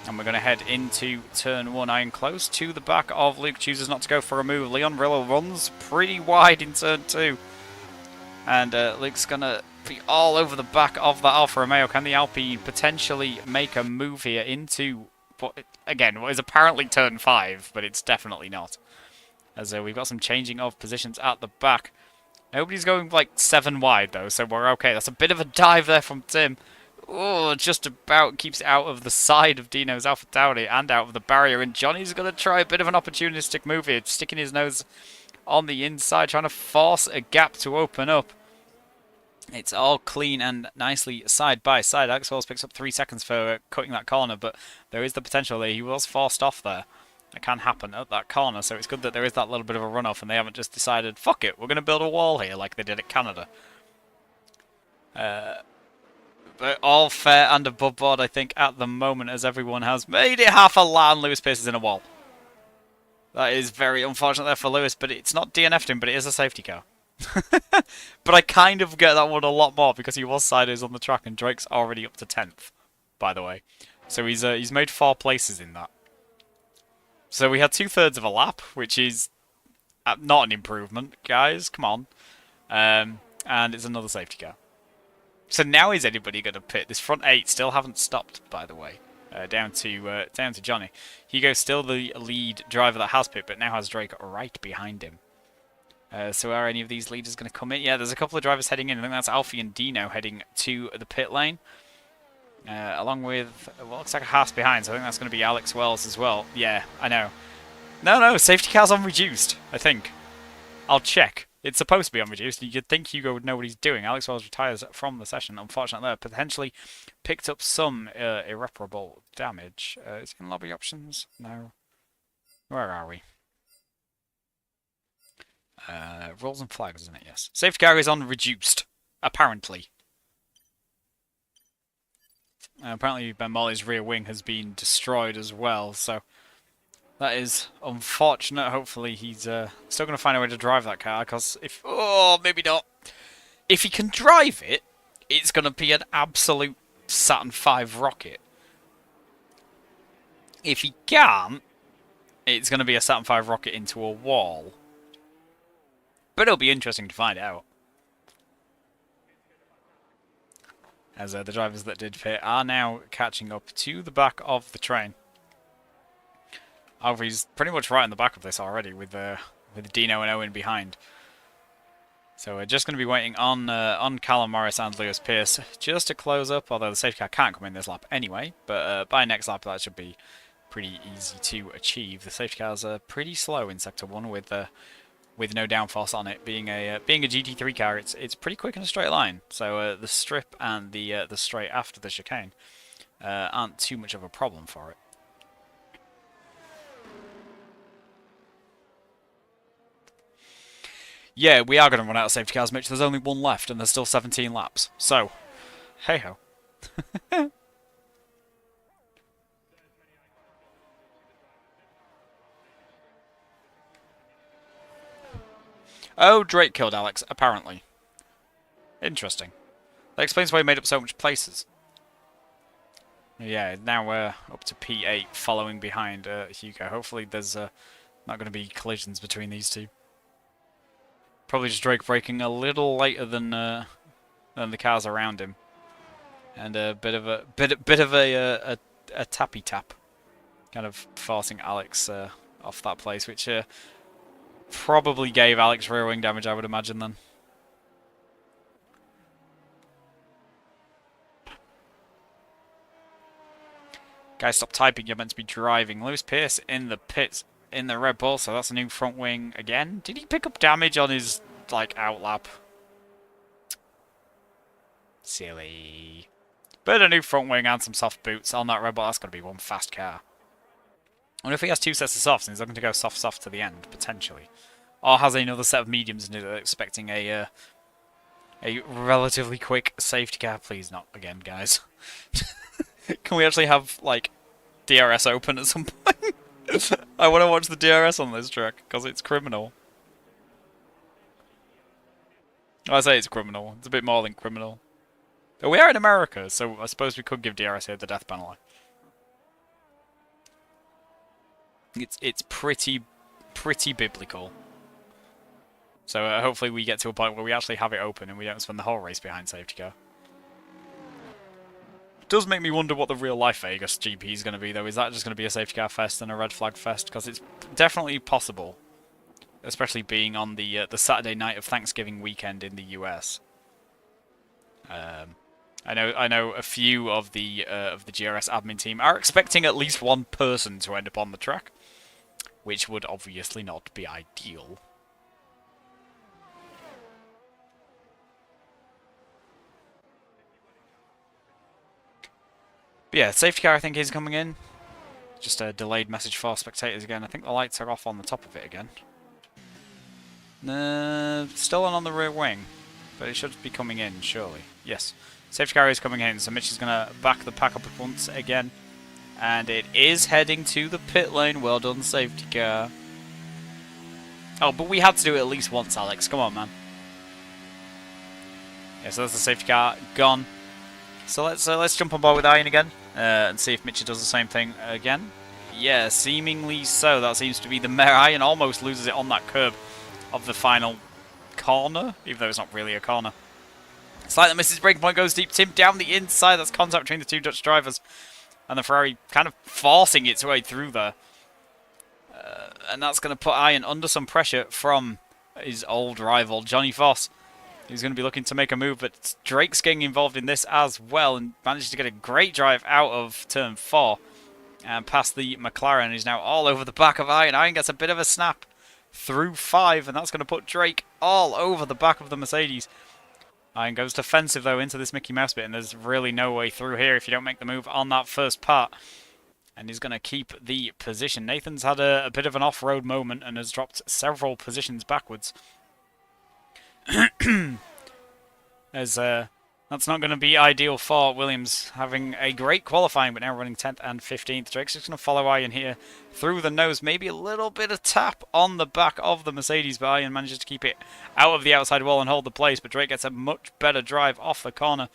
And we're going to head into turn 1, Iron close. To the back of Luke, chooses not to go for a move. Leon Rillo runs pretty wide in turn 2. And Luke's going to be all over the back of the Alfa Romeo. Can the Alpine potentially make a move here into, again, what is apparently turn 5, but it's definitely not. As we've got some changing of positions at the back. Nobody's going like 7 wide though, so we're okay. That's a bit of a dive there from Tim. Oh, just about keeps it out of the side of Dino's Alpha Tauri and out of the barrier. And Johnny's going to try a bit of an opportunistic move here, sticking his nose on the inside, trying to force a gap to open up. It's all clean and nicely side by side. Alex Wells picks up 3 seconds for cutting that corner, but there is the potential there. He was forced off there. It can happen at that corner, so it's good that there is that little bit of a runoff and they haven't just decided, fuck it, we're going to build a wall here like they did at Canada. But all fair and above board, I think, at the moment, as everyone has made it half a lap and Lewis Pierce is in a wall. That is very unfortunate there for Lewis, but it's not DNF'd him, but it is a safety car. But I kind of get that one a lot more because he was sideways on the track and Drake's already up to 10th, by the way. So he's made 4 places in that. So we had 2/3 of a lap, which is not an improvement, guys. Come on. And it's another safety car. So now is anybody going to pit? This front 8 still haven't stopped, by the way. Down to Johnny. Hugo's still the lead driver that has pit, but now has Drake right behind him. So are any of these leaders going to come in? Yeah, there's a couple of drivers heading in. I think that's Alfie and Dino heading to the pit lane. Along with, well, looks like a Haas behind, so I think that's going to be Alex Wells as well. Yeah, I know. No, safety car's on reduced, I think. I'll check. It's supposed to be on reduced. You'd think Hugo would know what he's doing. Alex Wells retires from the session. Unfortunately, potentially picked up some irreparable damage. Is it in lobby options? No. Where are we? Rules and flags, isn't it? Yes. Safety car is on reduced, apparently. Apparently Ben Molly's rear wing has been destroyed as well, so that is unfortunate. Hopefully he's still going to find a way to drive that car, because if... Oh, maybe not. If he can drive it, it's going to be an absolute Saturn V rocket. If he can't, it's going to be a Saturn V rocket into a wall. But it'll be interesting to find out. As the drivers that did pit are now catching up to the back of the train. However, he's pretty much right in the back of this already with Dino and Owen behind. So we're just going to be waiting on Callum Morris and Lewis Pierce just to close up, although the safety car can't come in this lap anyway. But by next lap that should be pretty easy to achieve. The safety cars are pretty slow in Sector 1 with no downforce on it. Being a GT3 car, it's pretty quick in a straight line. So the strip and the straight after the chicane aren't too much of a problem for it. Yeah, we are going to run out of safety cars, Mitch. There's only 1 left, and there's still 17 laps. So, hey ho. Oh, Drake killed Alex, apparently. Interesting. That explains why he made up so much places. Yeah, now we're up to P8, following behind Hugo. Hopefully there's not going to be collisions between these two. Probably just Drake braking a little later than the cars around him, and a bit of a tappy tap, kind of forcing Alex off that place, which probably gave Alex rear wing damage, I would imagine then. Guys, stop typing. You're meant to be driving. Lewis Pierce in the pits in the Red Bull, so that's a new front wing again. Did he pick up damage on his like outlap? Silly. But a new front wing and some soft boots on that Red Bull. That's going to be one fast car. I wonder if he has two sets of softs and he's looking to go soft to the end, potentially. Or has another set of mediums and is expecting a relatively quick safety car. Please not again, guys. Can we actually have, like, DRS open at some point? I want to watch the DRS on this track, because it's criminal. I say it's criminal. It's a bit more than criminal. But we are in America, so I suppose we could give DRS here the death penalty. It's pretty biblical. So hopefully we get to a point where we actually have it open and we don't spend the whole race behind safety car. It does make me wonder what the real life Vegas GP is going to be, though. Is that just going to be a safety car fest and a red flag fest? Because it's definitely possible, especially being on the Saturday night of Thanksgiving weekend in the US. I know a few of the GRS admin team are expecting at least one person to end up on the track, which would obviously not be ideal. But yeah, safety car I think is coming in. Just a delayed message for spectators again. I think the lights are off on the top of it again. Still on the rear wing, but it should be coming in, surely. Yes, safety car is coming in, so Mitch is going to back the pack up once again. And it is heading to the pit lane. Well done, safety car. Oh, but we had to do it at least once, Alex. Come on, man. Yeah, so that's the safety car gone. So let's jump on board with Ian again and see if Mitchell does the same thing again. Yeah, seemingly so. That seems to be the mare. Ian almost loses it on that curb of the final corner, even though it's not really a corner. Slightly misses breaking point, goes deep. Tim down the inside. That's contact between the two Dutch drivers. And the Ferrari kind of forcing its way through there. And that's going to put Ian under some pressure from his old rival, Johnny Voss. He's going to be looking to make a move, but Drake's getting involved in this as well and manages to get a great drive out of turn 4 and past the McLaren. He's now all over the back of Ian. Ian gets a bit of a snap through 5, and that's going to put Drake all over the back of the Mercedes. Ian goes defensive, though, into this Mickey Mouse bit, and there's really no way through here if you don't make the move on that first part. And he's going to keep the position. Nathan's had a bit of an off-road moment and has dropped several positions backwards. As that's not going to be ideal for Williams, having a great qualifying, but now running 10th and 15th. Drake's just going to follow Ian here through the nose. Maybe a little bit of tap on the back of the Mercedes, but Ian manages to keep it out of the outside wall and hold the place. But Drake gets a much better drive off the corner,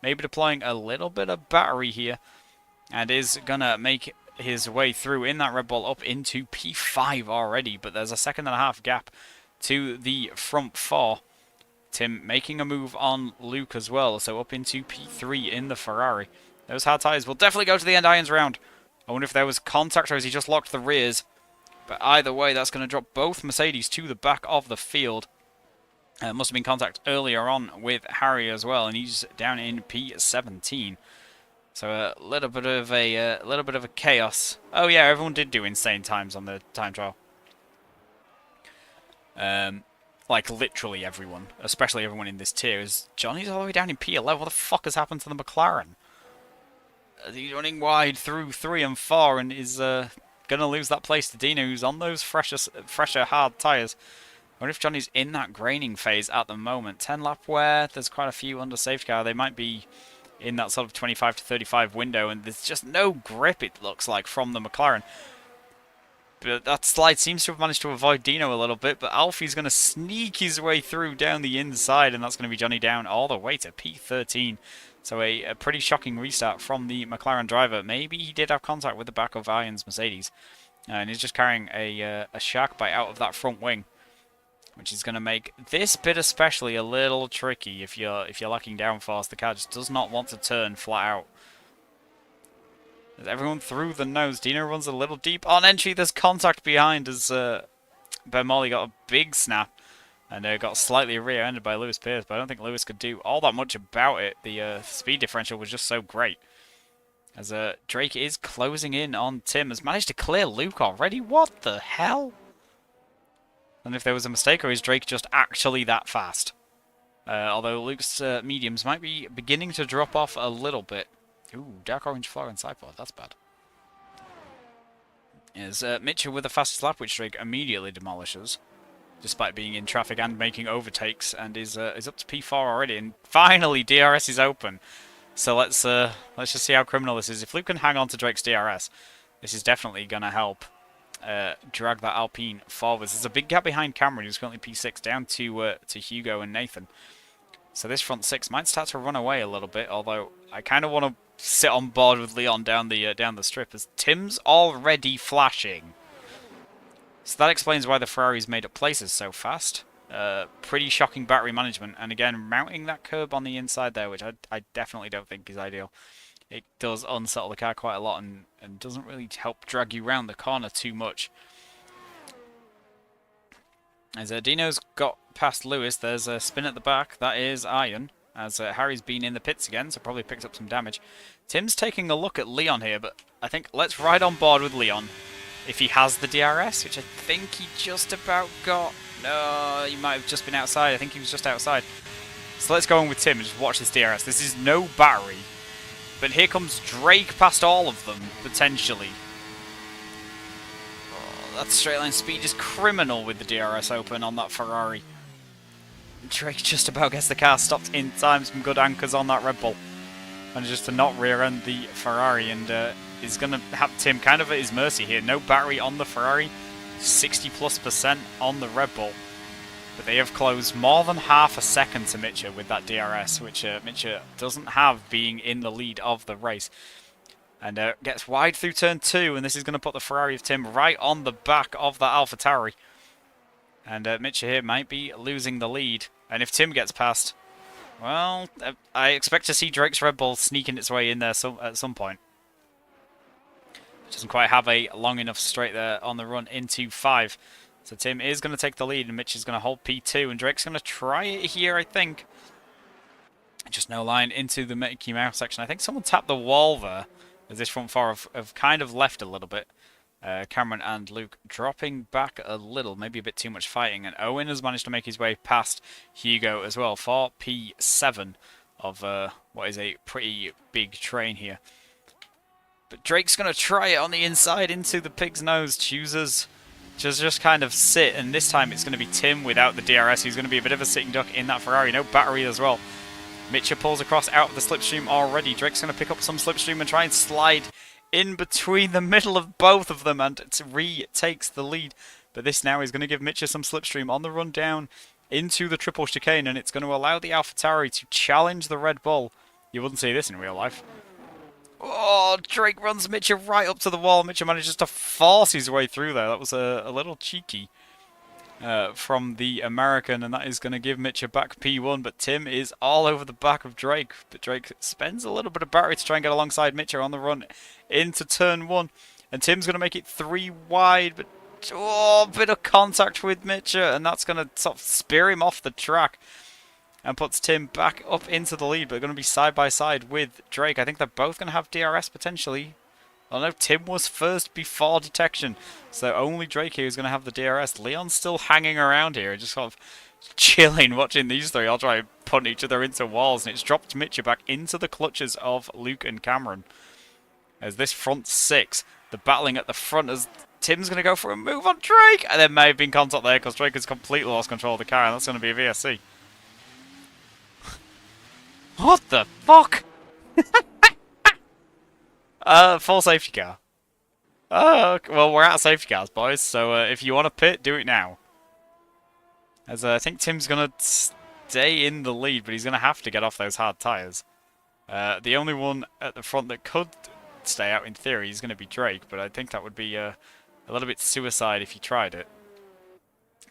maybe deploying a little bit of battery here, and is going to make his way through in that Red Bull up into P5 already. But there's a 1.5-second gap to the front 4. Tim making a move on Luke as well, so up into P3 in the Ferrari. Those hard tyres will definitely go to the end irons round. I wonder if there was contact or has he just locked the rears. But either way, that's going to drop both Mercedes to the back of the field. Must have been contact earlier on with Harry as well, and he's down in P17. So a little bit of a chaos. Oh yeah, everyone did do insane times on the time trial. Like, literally everyone, especially everyone in this tier, is Johnny's all the way down in P11. What the fuck has happened to the McLaren? He's running wide through 3 and 4 and is going to lose that place to Dino, who's on those fresher hard tyres. I wonder if Johnny's in that graining phase at the moment. 10 lap wear, there's quite a few under safety car. They might be in that sort of 25 to 35 window, and there's just no grip, it looks like, from the McLaren. But that slide seems to have managed to avoid Dino a little bit, but Alfie's going to sneak his way through down the inside, and that's going to be Johnny down all the way to P13. So a pretty shocking restart from the McLaren driver. Maybe he did have contact with the back of Ian's Mercedes, and he's just carrying a shark bite out of that front wing. which is going to make this bit especially a little tricky if you're locking down fast. The car just does not want to turn flat out. As everyone through the nose, Dino runs a little deep on entry. There's contact behind as Ben Molly got a big snap and got slightly rear-ended by Lewis Pierce, but I don't think Lewis could do all that much about it. The speed differential was just so great. As Drake is closing in on Tim, has managed to clear Luke already. What the hell? And if there was a mistake, or is Drake just actually that fast? Although Luke's mediums might be beginning to drop off a little bit. Ooh, dark orange floor and sideboard. That's bad. Is Mitchell with the fastest lap, which Drake immediately demolishes, despite being in traffic and making overtakes, and is up to P4 already. And finally, DRS is open. So let's just see how criminal this is. If Luke can hang on to Drake's DRS, this is definitely going to help drag that Alpine forwards. There's a big gap behind Cameron, who's currently P6, down to Hugo and Nathan. So this front six might start to run away a little bit, although I kind of want to sit on board with Leon down the strip, as Tim's already flashing. So that explains why the Ferrari's made up places so fast. Pretty shocking battery management, and again, mounting that curb on the inside there, which I definitely don't think is ideal. It does unsettle the car quite a lot and doesn't really help drag you around the corner too much. As Dino's got past Lewis, there's a spin at the back. That is Iron, as Harry's been in the pits again, so probably picked up some damage. Tim's taking a look at Leon here, but I think let's ride on board with Leon. If he has the DRS, which I think he just about got. No, he might have just been outside. I think he was just outside. So let's go on with Tim and just watch this DRS. This is no battery. But here comes Drake past all of them, potentially. Oh, that straight line speed is criminal with the DRS open on that Ferrari. Drake just about gets the car stopped in time. Some good anchors on that Red Bull. And just to not rear-end the Ferrari, and is going to have Tim kind of at his mercy here. No battery on the Ferrari, 60+% on the Red Bull. But they have closed more than half a second to Mitchell with that DRS, which Mitchell doesn't have, being in the lead of the race. And gets wide through turn 2, and this is going to put the Ferrari of Tim right on the back of that AlphaTauri. And Mitchell here might be losing the lead. And if Tim gets past, well, I expect to see Drake's Red Bull sneaking its way in there at some point. Doesn't quite have a long enough straight there on the run into 5. So Tim is going to take the lead, and Mitch is going to hold P2, and Drake's going to try it here, I think. Just no line into the Mickey Mouse section. I think someone tapped the wall there, as this front four have kind of left a little bit. Cameron and Luke dropping back a little, maybe a bit too much fighting, and Owen has managed to make his way past Hugo as well for P7 of what is a pretty big train here. But Drake's going to try it on the inside into the pig's nose. Chooses to just kind of sit, and this time it's going to be Tim without the DRS. He's going to be a bit of a sitting duck in that Ferrari. No battery as well. Mitchell pulls across out of the slipstream already. Drake's going to pick up some slipstream and try and slide in between the middle of both of them, and retakes the lead. But this now is going to give Mitchell some slipstream on the run down into the triple chicane, and it's going to allow the AlphaTauri to challenge the Red Bull. You wouldn't see this in real life. Oh, Drake runs Mitchell right up to the wall. Mitchell manages to force his way through there. That was a little cheeky from the American, and that is going to give Mitchell back P1. But Tim is all over the back of Drake. But Drake spends a little bit of battery to try and get alongside Mitchell on the run into turn 1. And Tim's going to make it 3 wide, but a bit of contact with Mitchell, and that's going to sort of spear him off the track. And puts Tim back up into the lead, but going to be side by side with Drake. I think they're both going to have DRS potentially. Oh no, Tim was first before detection. So only Drake here is going to have the DRS. Leon's still hanging around here, just sort of chilling, watching these three all try and punt each other into walls. And it's dropped Mitchell back into the clutches of Luke and Cameron. As this front 6, the battling at the front, as Tim's going to go for a move on Drake. And there may have been contact there because Drake has completely lost control of the car, and that's going to be a VSC. What the fuck? Full safety car. Oh, well, we're out of safety cars, boys. So if you want to pit, do it now. As I think Tim's going to stay in the lead, but he's going to have to get off those hard tyres. The only one at the front that could stay out in theory is going to be Drake, but I think that would be a little bit suicide if he tried it.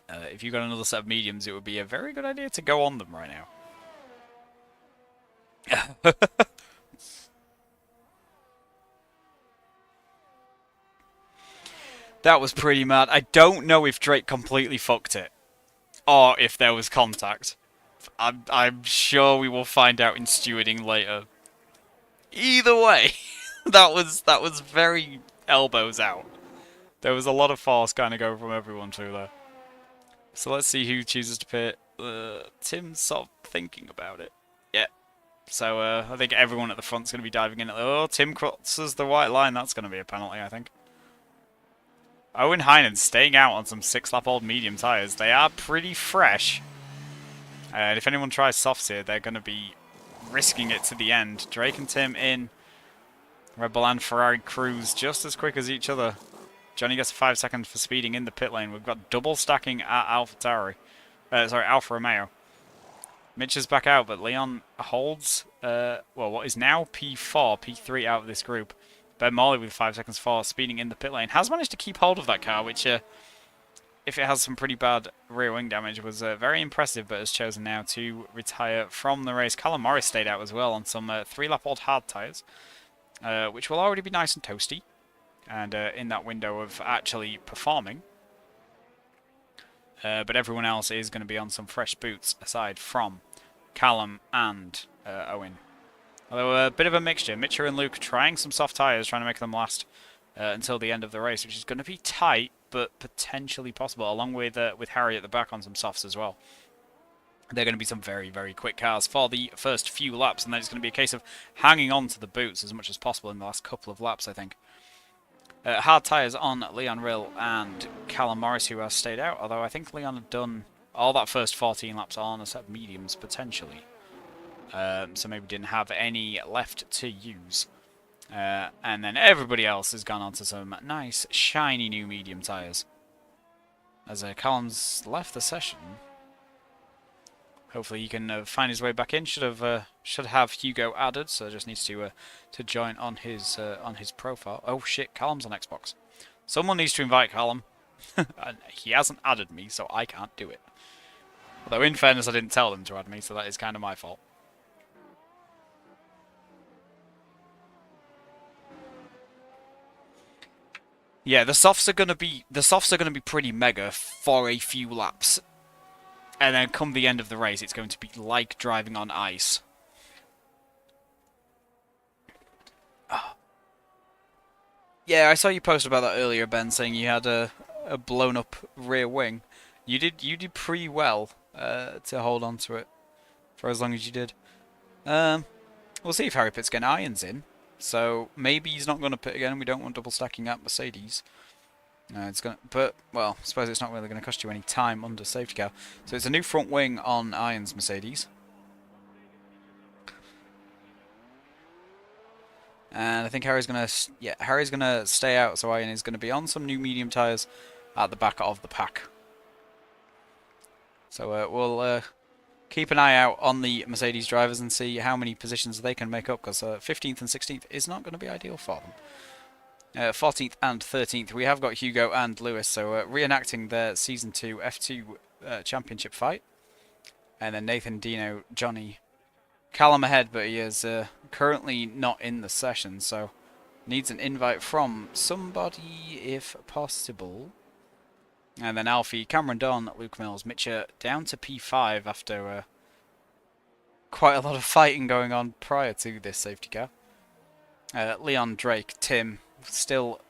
If you got another set of mediums, it would be a very good idea to go on them right now. That was pretty mad. I don't know if Drake completely fucked it, or if there was contact. I'm sure we will find out in stewarding later. Either way, that was very elbows out. There was a lot of force kind of going from everyone through there. So let's see who chooses to pit. Tim's sort of thinking about it. Yeah. So I think everyone at the front's going to be diving in. Oh, Tim crosses the white line. That's going to be a penalty, I think. Owen Heinen's staying out on some 6-lap-old medium tyres. They are pretty fresh. And if anyone tries softs here, they're going to be risking it to the end. Drake and Tim in. Red Bull and Ferrari cruise just as quick as each other. Johnny gets 5 seconds for speeding in the pit lane. We've got double stacking at Alfa Romeo. Mitch is back out, but Leon holds, what is now P4, P3 out of this group. Ben Morley with 5 seconds for speeding in the pit lane. Has managed to keep hold of that car, which, if it has some pretty bad rear wing damage, was very impressive, but has chosen now to retire from the race. Callum Morris stayed out as well on some 3-lap-old hard tyres, which will already be nice and toasty. And in that window of actually performing. But everyone else is going to be on some fresh boots, aside from Callum and Owen. Although a bit of a mixture. Mitcher and Luke trying some soft tyres, trying to make them last until the end of the race, which is going to be tight, but potentially possible, along with Harry at the back on some softs as well. They're going to be some very, very quick cars for the first few laps, and then it's going to be a case of hanging on to the boots as much as possible in the last couple of laps, I think. Hard tyres on Leon Rill and Callum Morris, who has stayed out, although I think Leon had done all that first 14 laps on a set of mediums, potentially. So maybe didn't have any left to use. And then everybody else has gone on to some nice, shiny new medium tyres. As Callum's left the session. Hopefully he can find his way back in. Should have Hugo added, so just needs to join on his profile. Oh shit, Callum's on Xbox. Someone needs to invite Callum. And he hasn't added me, so I can't do it. Although in fairness, I didn't tell them to add me, so that is kind of my fault. Yeah, the softs are gonna be pretty mega for a few laps. And then come the end of the race, it's going to be like driving on ice. Oh. Yeah, I saw you post about that earlier, Ben, saying you had a blown up rear wing. You did pretty well to hold on to it for as long as you did. We'll see if Harry Pitt's getting irons in. So maybe he's not going to pit again. We don't want double stacking at Mercedes. But well, I suppose it's not really going to cost you any time under safety car. So it's a new front wing on irons Mercedes. And I think Harry's going to stay out, so Ian is going to be on some new medium tyres at the back of the pack. So we'll keep an eye out on the Mercedes drivers and see how many positions they can make up, because 15th and 16th is not going to be ideal for them. 14th and 13th, we have got Hugo and Lewis, so reenacting their Season 2 F2 Championship fight. And then Nathan, Dino, Johnny, Callum ahead, but he is currently not in the session, so needs an invite from somebody if possible. And then Alfie, Cameron Don, Luke Mills, Mitcher down to P5 after quite a lot of fighting going on prior to this safety car. Leon, Drake, Tim still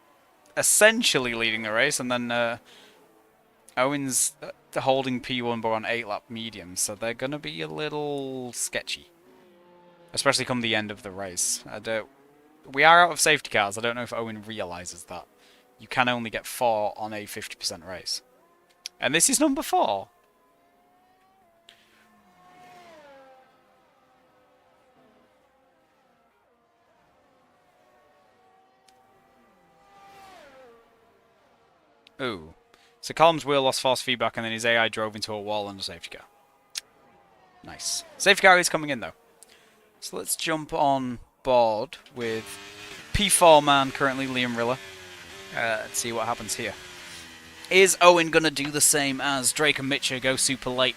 essentially leading the race, and then Owen's holding P1 but on 8-lap mediums, so they're going to be a little sketchy. Especially come the end of the race. We are out of safety cars. I don't know if Owen realises that. You can only get 4 on a 50% race. And this is number 4. Ooh. So Column's wheel lost force feedback and then his AI drove into a wall and a safety car. Nice. Safety car is coming in though. So let's jump on board with P4 man, currently Liam Riller. Let's see what happens here. Is Owen going to do the same as Drake and Mitchell, go super late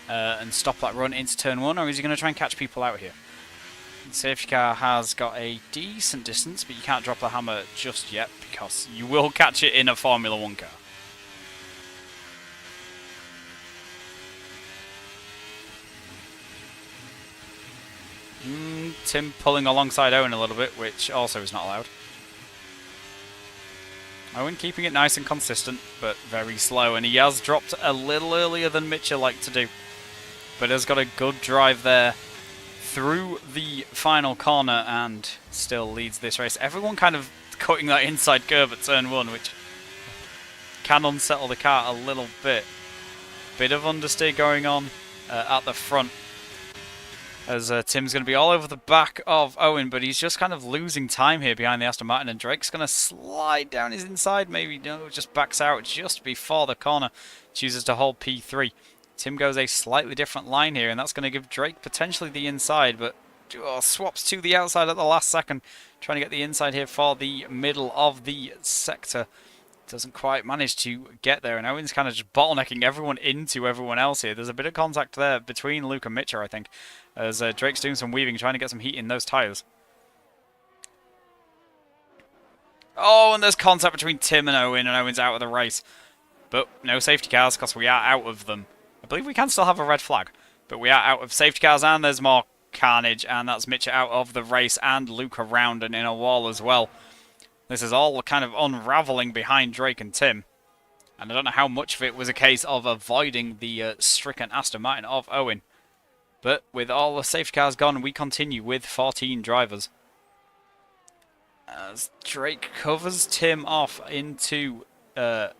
and stop that run into turn 1, or is he going to try and catch people out here? The safety car has got a decent distance, but you can't drop the hammer just yet because you will catch it in a Formula 1 car. Tim pulling alongside Owen a little bit, which also is not allowed. Owen keeping it nice and consistent, but very slow, and he has dropped a little earlier than Mitchell liked to do, but has got a good drive there through the final corner and still leads this race. Everyone kind of cutting that inside curve at turn 1, which can unsettle the car a little bit. Bit of understeer going on at the front, as Tim's going to be all over the back of Owen, but he's just kind of losing time here behind the Aston Martin, and Drake's going to slide down his inside, maybe, no, just backs out just before the corner, chooses to hold P3. Tim goes a slightly different line here, and that's going to give Drake potentially the inside, but swaps to the outside at the last second, trying to get the inside here for the middle of the sector. Doesn't quite manage to get there, and Owen's kind of just bottlenecking everyone into everyone else here. There's a bit of contact there between Luke and Mitchell, I think, as Drake's doing some weaving, trying to get some heat in those tyres. Oh, and there's contact between Tim and Owen's out of the race. But no safety cars, because we are out of them. I believe we can still have a red flag, but we are out of safety cars, and there's more carnage, and that's Mitchell out of the race, and Luke around and in a wall as well. This is all kind of unravelling behind Drake and Tim. And I don't know how much of it was a case of avoiding the stricken Aston Martin of Owen. But with all the safety cars gone, we continue with 14 drivers. As Drake covers Tim off into the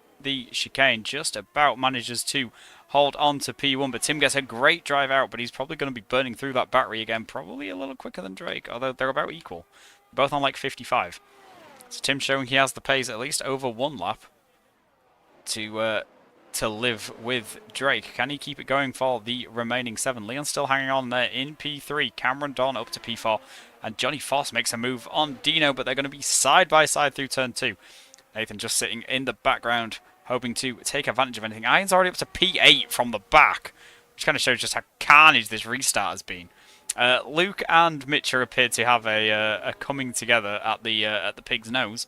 chicane, just about manages to hold on to P1. But Tim gets a great drive out, but he's probably going to be burning through that battery again. Probably a little quicker than Drake, although they're about equal. Both on like 55. So Tim showing he has the pace at least over one lap to live with Drake. Can he keep it going for the remaining 7? Leon's still hanging on there in P3. Cameron Don up to P4. And Johnny Foss makes a move on Dino, but they're going to be side by side through turn 2. Nathan just sitting in the background, hoping to take advantage of anything. Iron's already up to P8 from the back, which kind of shows just how carnage this restart has been. Luke and Mitchell appeared to have a coming together at the pig's nose,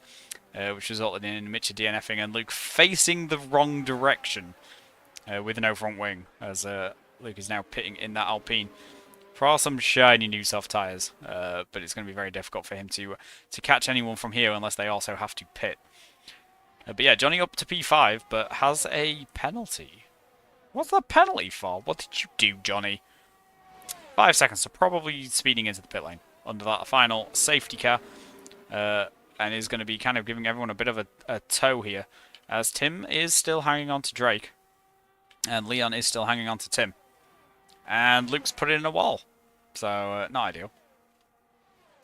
which resulted in Mitchell DNFing and Luke facing the wrong direction with no front wing, as Luke is now pitting in that Alpine for some shiny new soft tyres. But it's going to be very difficult for him to catch anyone from here unless they also have to pit. But yeah, Johnny up to P5, but has a penalty. What's that penalty for? What did you do, Johnny? 5 seconds, so probably speeding into the pit lane under that final safety car. And is going to be kind of giving everyone a bit of a tow here, as Tim is still hanging on to Drake. And Leon is still hanging on to Tim. And Luke's put it in a wall. So, not ideal.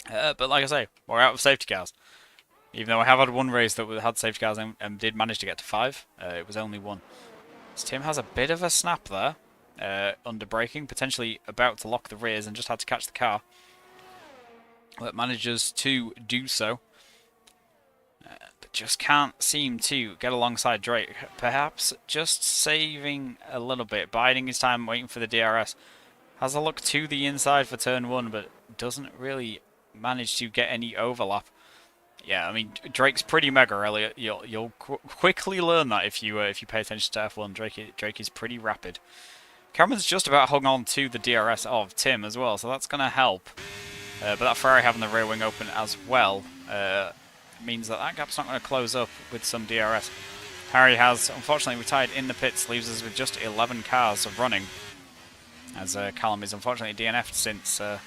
But like I say, we're out of safety cars. Even though I have had one race that had safety cars and did manage to get to 5, it was only 1. So Tim has a bit of a snap there. Under braking, potentially about to lock the rears and just had to catch the car. But manages to do so. But just can't seem to get alongside Drake. Perhaps just saving a little bit, biding his time, waiting for the DRS. Has a look to the inside for turn 1, but doesn't really manage to get any overlap. Yeah, I mean, Drake's pretty mega early. You'll quickly learn that if you pay attention to F1. Drake is pretty rapid. Cameron's just about hung on to the DRS of Tim as well, so that's going to help. But that Ferrari having the rear wing open as well means that gap's not going to close up with some DRS. Harry has unfortunately retired in the pits, leaves us with just 11 cars running. As Callum is unfortunately DNF'd since I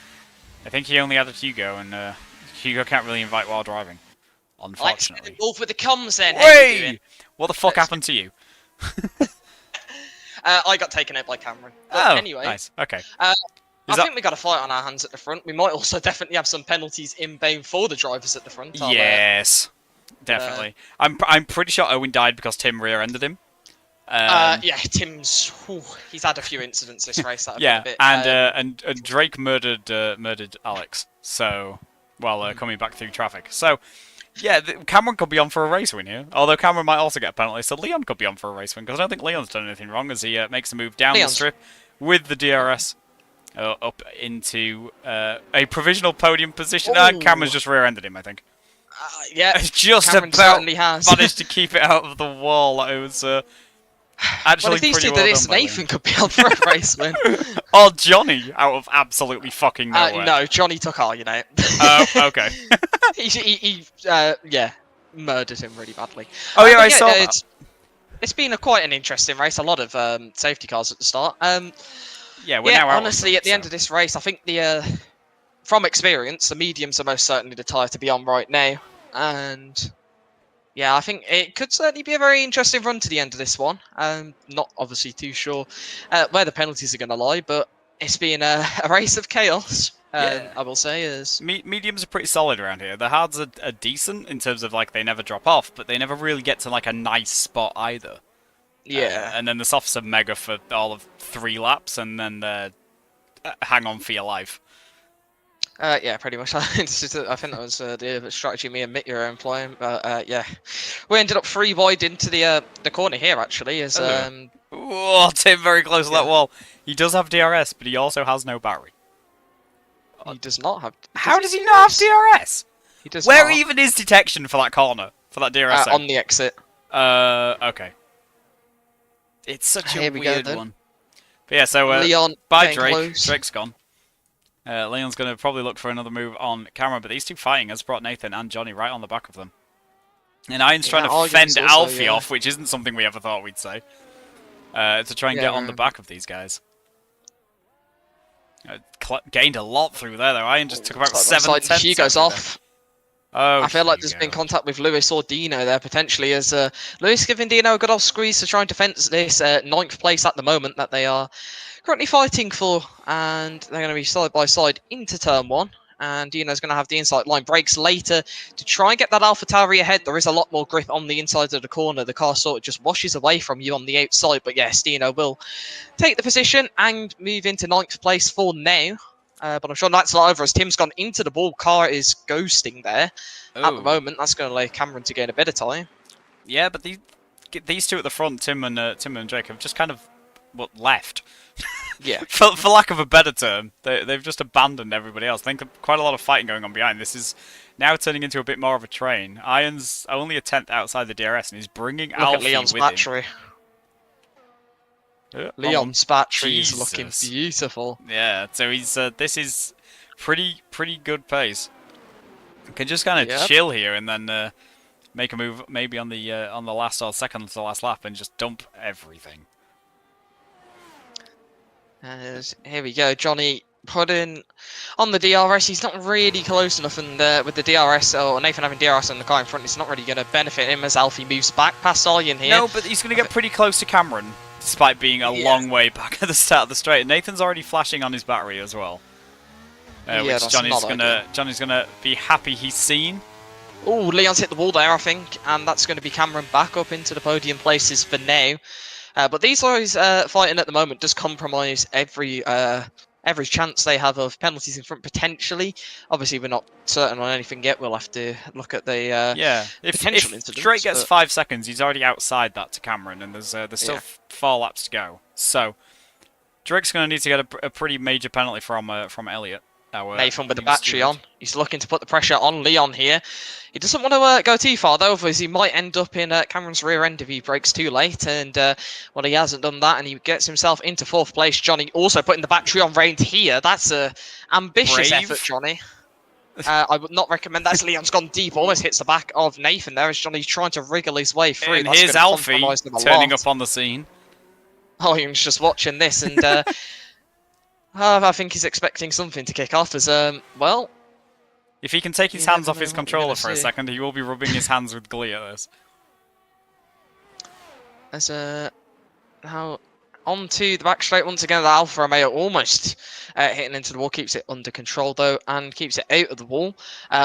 think he only added Hugo, and Hugo can't really invite while driving, unfortunately. All for the comms then. Hey! What the fuck happened to you? I got taken out by Cameron. But anyway, nice. Okay. I think we got a fight on our hands at the front. We might also definitely have some penalties inbound for the drivers at the front. Yes, definitely. I'm pretty sure Owen died because Tim rear-ended him. Yeah, Tim's. He's had a few incidents this race. Yeah, and Drake murdered Alex. So, while coming back through traffic. So, Yeah, Cameron could be on for a race win here. Although Cameron might also get a penalty, so Leon could be on for a race win because I don't think Leon's done anything wrong as he makes a move down the Leon's. strip with the DRS up into a provisional podium position. Cameron's just rear-ended him, I think. Yeah, Just Cameron about certainly has. managed to keep it out of the wall. It was actually well, if these pretty two well do this, done by Nathan could be on for a race win. or Johnny out of absolutely fucking nowhere. No, Johnny took our, Oh, okay. he murdered him really badly. Oh yeah, I saw that. It's been quite an interesting race. A lot of safety cars at the start. Yeah, we're now out honestly, at the end of this race, I think from experience, the mediums are most certainly the tyre to be on right now, and yeah, I think it could certainly be a very interesting run to the end of this one. Not obviously too sure where the penalties are going to lie, but it's been a race of chaos. I will say is mediums are pretty solid around here. The hards are decent in terms of like they never drop off, but they never really get to like a nice spot either. Yeah, and then the softs are mega for all of 3 laps, and then hang on for your life. Yeah, pretty much. I think that was the strategy me and Mick were employing. But yeah, we ended up 3 wide into the corner here. Actually, as oh, Tim very close to that wall. He does have DRS, but he also has no battery. He does not have. How does he not have DRS? He does. Where not. even is detection for that corner for that DRS? On the exit. Okay. It's such a weird one. But yeah, so Leon by Drake. close. Drake's gone. Leon's going to probably look for another move on camera, but these two fighting has brought Nathan and Johnny right on the back of them. And Iron's trying to fend Alfie off, which isn't something we ever thought we'd say. To try and get on the back of these guys. Gained a lot through there, though. Iron just took about 7/10. He goes off. Oh, I feel like there's been contact with Lewis or Dino there, potentially, as Lewis giving Dino a good off squeeze to try and defend this 9th place at the moment that they are currently fighting for, and they're going to be side by side into turn 1. And Dino's going to have the inside line brakes later to try and get that AlphaTauri ahead. There is a lot more grip on the inside of the corner. The car sort of just washes away from you on the outside. But yes, Dino will take the position and move into 9th place for now. But I'm sure that's not over as Tim's gone into the ball. Car is ghosting there at the moment. That's going to allow Cameron to gain a bit of time. Yeah, but these two at the front, Tim and Drake, have just kind of left. Yeah. for lack of a better term, they've just abandoned everybody else. I think quite a lot of fighting going on behind. This is now turning into a bit more of a train. Iron's only a 10th outside the DRS, and he's bringing Alfie at Leon's with battery. him. Leon's battery is looking beautiful. Yeah, so he's this is pretty good pace. Can just kind of chill here and then make a move maybe on the last or second to last lap and just dump everything. Here we go, Johnny put in on the DRS. He's not really close enough, and with the DRS, or Nathan having DRS on the car in front, it's not really going to benefit him as Alfie moves back past Arjen here. No, but he's going to get pretty close to Cameron, despite being a long way back at the start of the straight. Nathan's already flashing on his battery as well, which Johnny's gonna be happy he's seen. Oh, Leon's hit the wall there, I think, and that's going to be Cameron back up into the podium places for now. But these guys fighting at the moment does compromise every chance they have of penalties in front potentially. Obviously, we're not certain on anything yet. We'll have to look at the potential incidents. If Drake gets 5 seconds, he's already outside that to Cameron, and there's still 4 laps to go. So Drake's going to need to get a pretty major penalty from Elliot. Nathan with the battery on. He's looking to put the pressure on Leon here. He doesn't want to go too far, though, otherwise he might end up in Cameron's rear end if he breaks too late. And he hasn't done that, and he gets himself into 4th place. Johnny also putting the battery on range here. That's a ambitious effort, Johnny. I would not recommend that. Leon's gone deep, almost hits the back of Nathan there as Johnny's trying to wriggle his way through. And here's Alfie turning up on the scene. Oh, he was just watching this, and I think he's expecting something to kick off as, if he can take his hands off his controller for a second, he will be rubbing his hands with glee at this. As, now, onto the back straight once again, the Alfa Romeo almost hitting into the wall, keeps it under control though, and keeps it out of the wall,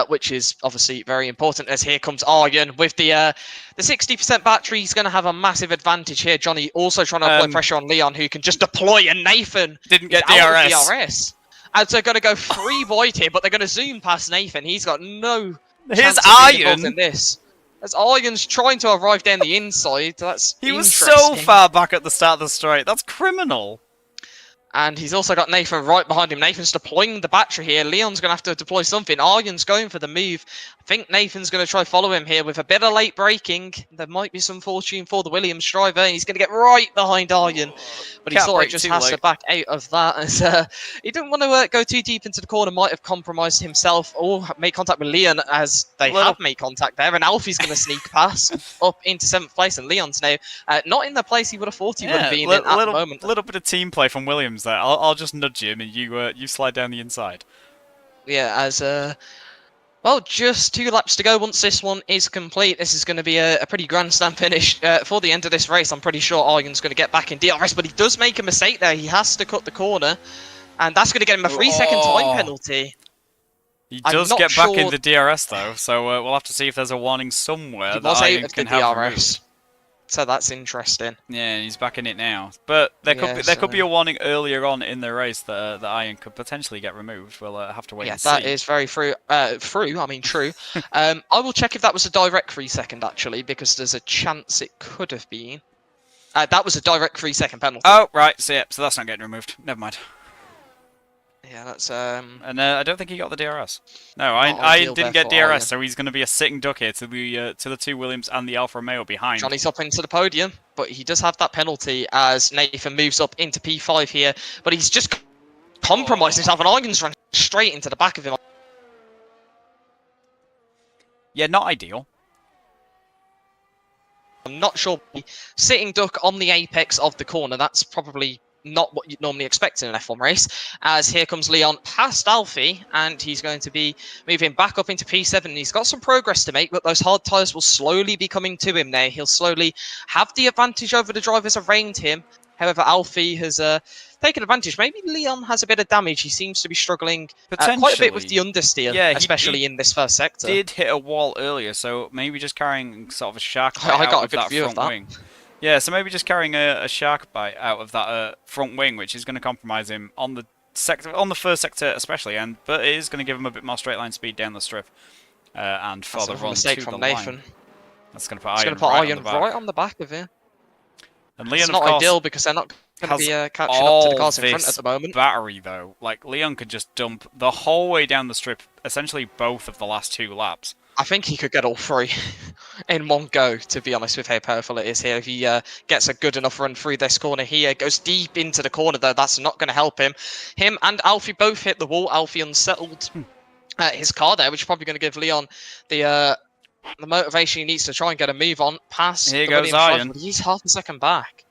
which is obviously very important as here comes Arjen with the 60% battery. He's going to have a massive advantage here. Johnny also trying to apply pressure on Leon, who can just deploy, and Nathan didn't get DRS. And so they're going to go 3 wide here, but they're going to zoom past Nathan. He's got no Here's chance of being involved in Iron. this. As Iron's trying to arrive down the inside, that's He was interesting. so far back at the start of the straight. That's criminal. And he's also got Nathan right behind him. Nathan's deploying the battery here. Leon's going to have to deploy something. Iron's going for the move. I think Nathan's going to try follow him here with a bit of late braking. There might be some fortune for the Williams driver. He's going to get right behind Iron. But he Can't sort of brake just too has late. to back out of that. As he didn't want to go too deep into the corner. Might have compromised himself or made contact with Leon as they have made contact there. And Alfie's going to sneak past up into 7th place. And Leon's now not in the place he would have thought he would have been in at the moment. Little bit of team play from Williams there. I'll just nudge him and you slide down the inside. Yeah, as well, just 2 laps to go. Once this one is complete, this is going to be a pretty grandstand finish for the end of this race. I'm pretty sure Iron's going to get back in DRS, but he does make a mistake there. He has to cut the corner, and that's going to get him a 3-second time penalty. He does get back in the DRS though, so we'll have to see if there's a warning somewhere He that was Iron out of can the have DRS, so that's interesting. Yeah, he's back in it now. But there could be a warning earlier on in the race that Iron could potentially get removed. We'll have to wait and see. Yeah, that is very true. True. I will check if that was a direct 3-second actually, because there's a chance it could have been. That was a direct 3-second penalty. Oh, right. So that's not getting removed. Never mind. Yeah, that's And I don't think he got the DRS. No, Not I ideal didn't there get for Iron. DRS, so he's going to be a sitting duck here to the 2 Williams and the Alfa Romeo behind. Johnny's up into the podium, but he does have that penalty as Nathan moves up into P5 here. But he's just compromised himself, and Iron's run straight into the back of him. Yeah, not ideal. I'm not sure. Sitting duck on the apex of the corner, that's probably not what you'd normally expect in an F1 race, as here comes Leon past Alfie, and he's going to be moving back up into P7. He's got some progress to make, but those hard tyres will slowly be coming to him now. He'll slowly have the advantage over the drivers around him. However, Alfie has taken advantage. Maybe Leon has a bit of damage. He seems to be struggling quite a bit with the understeer, especially in this first sector. He did hit a wall earlier, so maybe just carrying sort of a shark bite I got out a of good that view front of that. wing. Yeah, so maybe just carrying a shark bite out of that front wing, which is going to compromise him on the first sector especially, but it is going to give him a bit more straight line speed down the strip and for the run mistake to from the Nathan. line. That's going to put Iron right on the back of him. And Leon, it's not of course, ideal because they're not going to be catching up to the cars in front at the moment. Battery though, like Leon could just dump the whole way down the strip, essentially both of the last 2 laps. I think he could get all 3 in one go, to be honest with how powerful it is here. If he gets a good enough run through this corner here, goes deep into the corner though, that's not going to help him. Him and Alfie both hit the wall. Alfie unsettled his car there, which is probably going to give Leon the motivation he needs to try and get a move on past Here the goes Williams Iron. driver, but he's half a second back.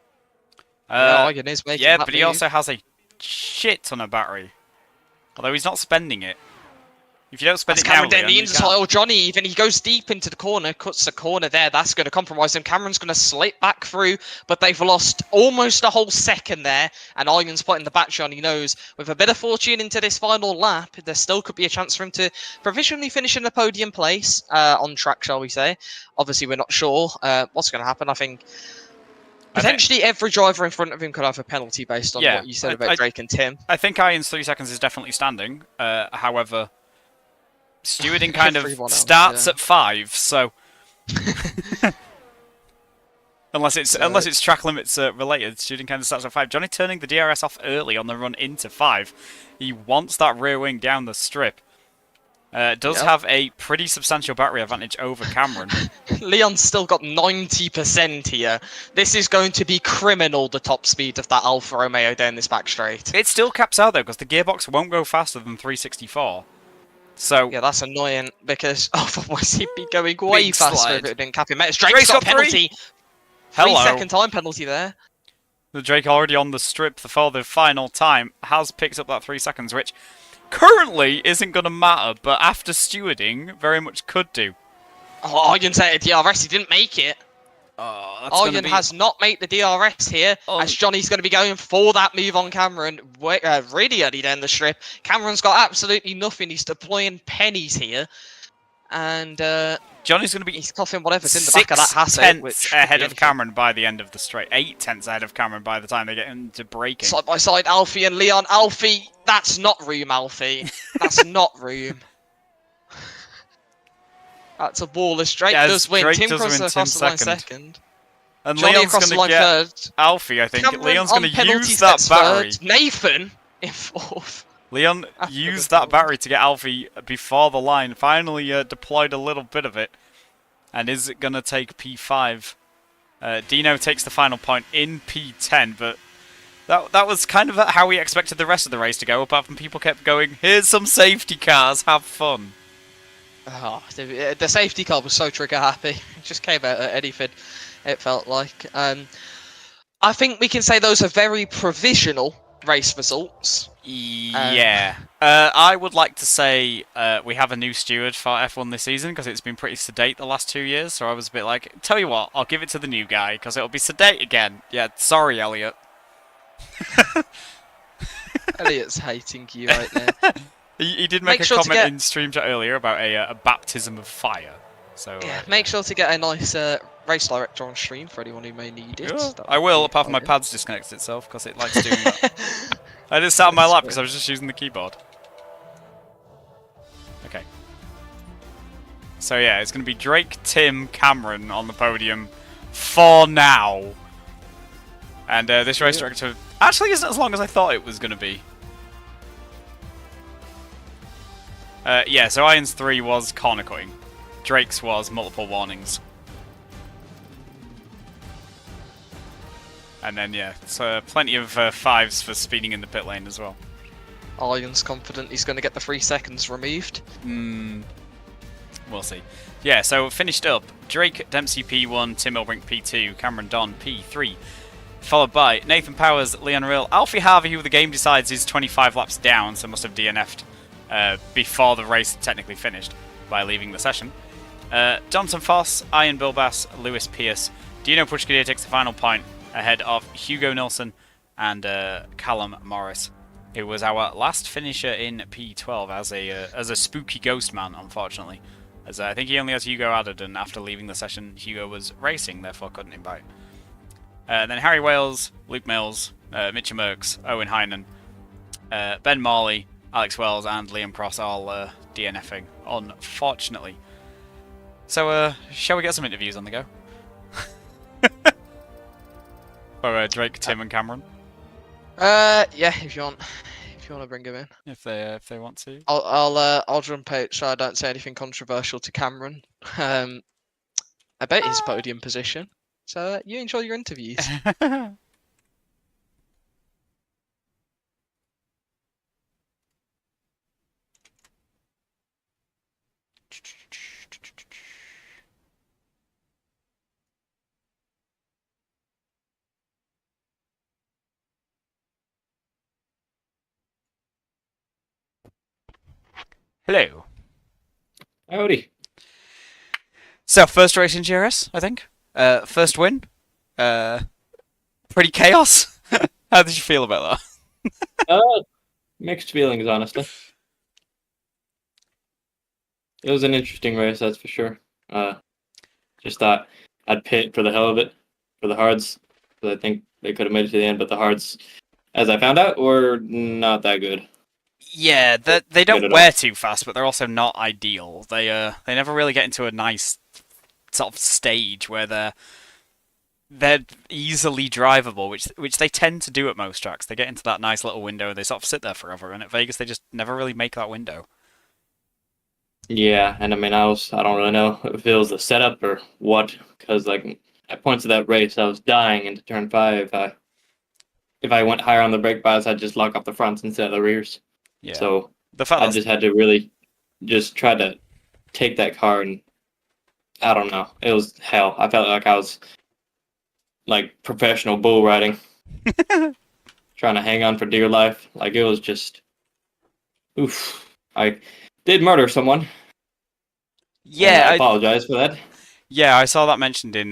Iron is making that but he move. also has a shit ton of battery. Although he's not spending it. If you don't spend it now, Cameron down Leon, the you inside. can't. Oh, Johnny, even he goes deep into the corner, cuts the corner there. That's going to compromise him. Cameron's going to slip back through, but they've lost almost a whole second there. And Iron's putting the battery on. He knows with a bit of fortune into this final lap, there still could be a chance for him to provisionally finish in the podium place on track, shall we say. Obviously, we're not sure what's going to happen. I think potentially every driver in front of him could have a penalty based on what you said about Drake and Tim. I think Iron's 3 seconds is definitely standing. However, stewarding kind of starts at 5, so unless it's track limits related, stewarding kind of starts at 5. Johnny turning the DRS off early on the run into 5. He wants that rear wing down the strip. Does have a pretty substantial battery advantage over Cameron. Leon's still got 90% here. This is going to be criminal, the top speed of that Alfa Romeo down this back straight. It still caps out though, because the gearbox won't go faster than 364. So yeah, that's annoying because otherwise he'd be going way faster if it didn't cap him. Drake's got a penalty. 3-second time penalty there. The Drake already on the strip for the final time has picked up that 3 seconds, which currently isn't going to matter, but after stewarding, very much could do. Oh, Iron's out of DRS. He didn't make it. Iron has not made the DRS here, as Johnny's going to be going for that move on Cameron really early down the strip. Cameron's got absolutely nothing. He's deploying pennies here. And Johnny's going to be he's coughing whatever's in the back of that Hassett, which ahead of Cameron by the end of the straight. 8 tenths ahead of Cameron by the time they get into braking. Side by side, Alfie and Leon. Alfie, that's not room, Alfie. That's not room. That's a baller. Drake Yes, does win. Drake Tim does crosses win. Tim across the line second. second. And Johnny Leon's across going the to line get third. Alfie, I think. Cameron Leon's going on to use penalties that gets battery. third. Nathan in fourth. Leon After the used that goal. battery to get Alfie before the line. Finally deployed a little bit of it. And is it going to take P5? Dino takes the final point in P10, but that was kind of how we expected the rest of the race to go, apart from people kept going, here's some safety cars, have fun. Oh, the safety car was so trigger happy. It just came out at anything, it felt like. I think we can say those are very provisional race results. Yeah. I would like to say we have a new steward for F1 this season because it's been pretty sedate the last 2 years, so I was a bit like, tell you what, I'll give it to the new guy because it'll be sedate again. Yeah, sorry, Elliot. Elliot's hating you right now. He did make a comment in stream chat earlier about a baptism of fire. So yeah, make sure to get a nice race director on stream for anyone who may need it. Yeah, I will, apart from my pad's disconnected itself because it likes doing that. I just sat on my lap because I was just using the keyboard. Okay. So yeah, it's going to be Drake, Tim, Cameron on the podium for now. And this race director actually isn't as long as I thought it was going to be. Yeah, so Iron's 3 was corner cutting. Drake's was multiple warnings. And then, yeah, so plenty of 5s for speeding in the pit lane as well. Iron's confident he's going to get the 3 seconds removed. We'll see. Yeah, so finished up. Drake Dempsey P1, Tim Ilbrink P2, Cameron Don P3. Followed by Nathan Powers, Leon Rill, Alfie Harvey, who the game decides is 25 laps down, so must have DNF'd before the race technically finished by leaving the session. Johnson Foss, Ian Bilbass, Lewis Pierce. Dino Pushkadir takes the final point ahead of Hugo Nilsson and Callum Morris, who was our last finisher in P12 as a spooky ghost man, unfortunately. As I think he only has Hugo added, and after leaving the session, Hugo was racing, therefore couldn't invite. Then Harry Wales, Luke Mills, Mitchell Merckx, Owen Heinen, Ben Morley, Alex Wells, and Liam Pross all DNFing, unfortunately. So, shall we get some interviews on the go? For Drake, Tim, and Cameron. Yeah, if you want to bring him in. If they want to. I'll jump out so I don't say anything controversial to Cameron. About his podium position. So you enjoy your interviews. Hello. Howdy. So, first race in GRS, I think. First win. Pretty chaos. How did you feel about that? Mixed feelings, honestly. It was an interesting race, that's for sure. Just thought I'd pit for the hell of it, for the hards. Because I think they could have made it to the end, but the hards, as I found out, were not that good. Yeah, they don't wear too fast, but they're also not ideal. They never really get into a nice sort of stage where they're easily drivable, which they tend to do at most tracks. They get into that nice little window and they sort of sit there forever, and at Vegas they just never really make that window. Yeah, and I mean, I don't really know if it was the setup or what, because like at points of that race, I was dying into turn 5. If I went higher on the brake bias, I'd just lock off the fronts instead of the rears. Yeah. So I just had to really just try to take that car, and I don't know. It was hell. I felt like I was like professional bull riding, trying to hang on for dear life. Like it was just, oof. I did murder someone. Yeah, I apologize for that. Yeah, I saw that mentioned in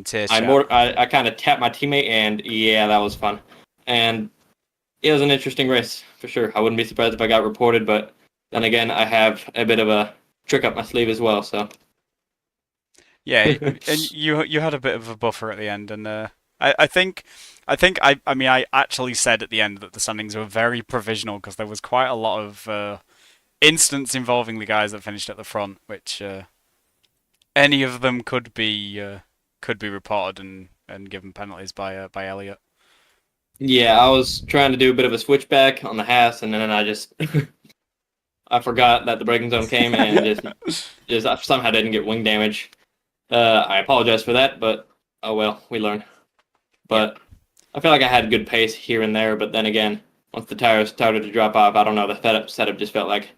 tier chat. I kind of tapped my teammate, and yeah, that was fun. And it was an interesting race, for sure. I wouldn't be surprised if I got reported, but then again, I have a bit of a trick up my sleeve as well, so. Yeah, and you had a bit of a buffer at the end, and I think I actually said at the end that the standings were very provisional because there was quite a lot of instance involving the guys that finished at the front, which any of them could be reported and given penalties by Elliot. Yeah, I was trying to do a bit of a switchback on the Haas, and then I just I forgot that the braking zone came and just I somehow didn't get wing damage. I apologize for that, but oh well, we learn. But I feel like I had good pace here and there, but then again, once the tires started to drop off, I don't know, the setup just felt like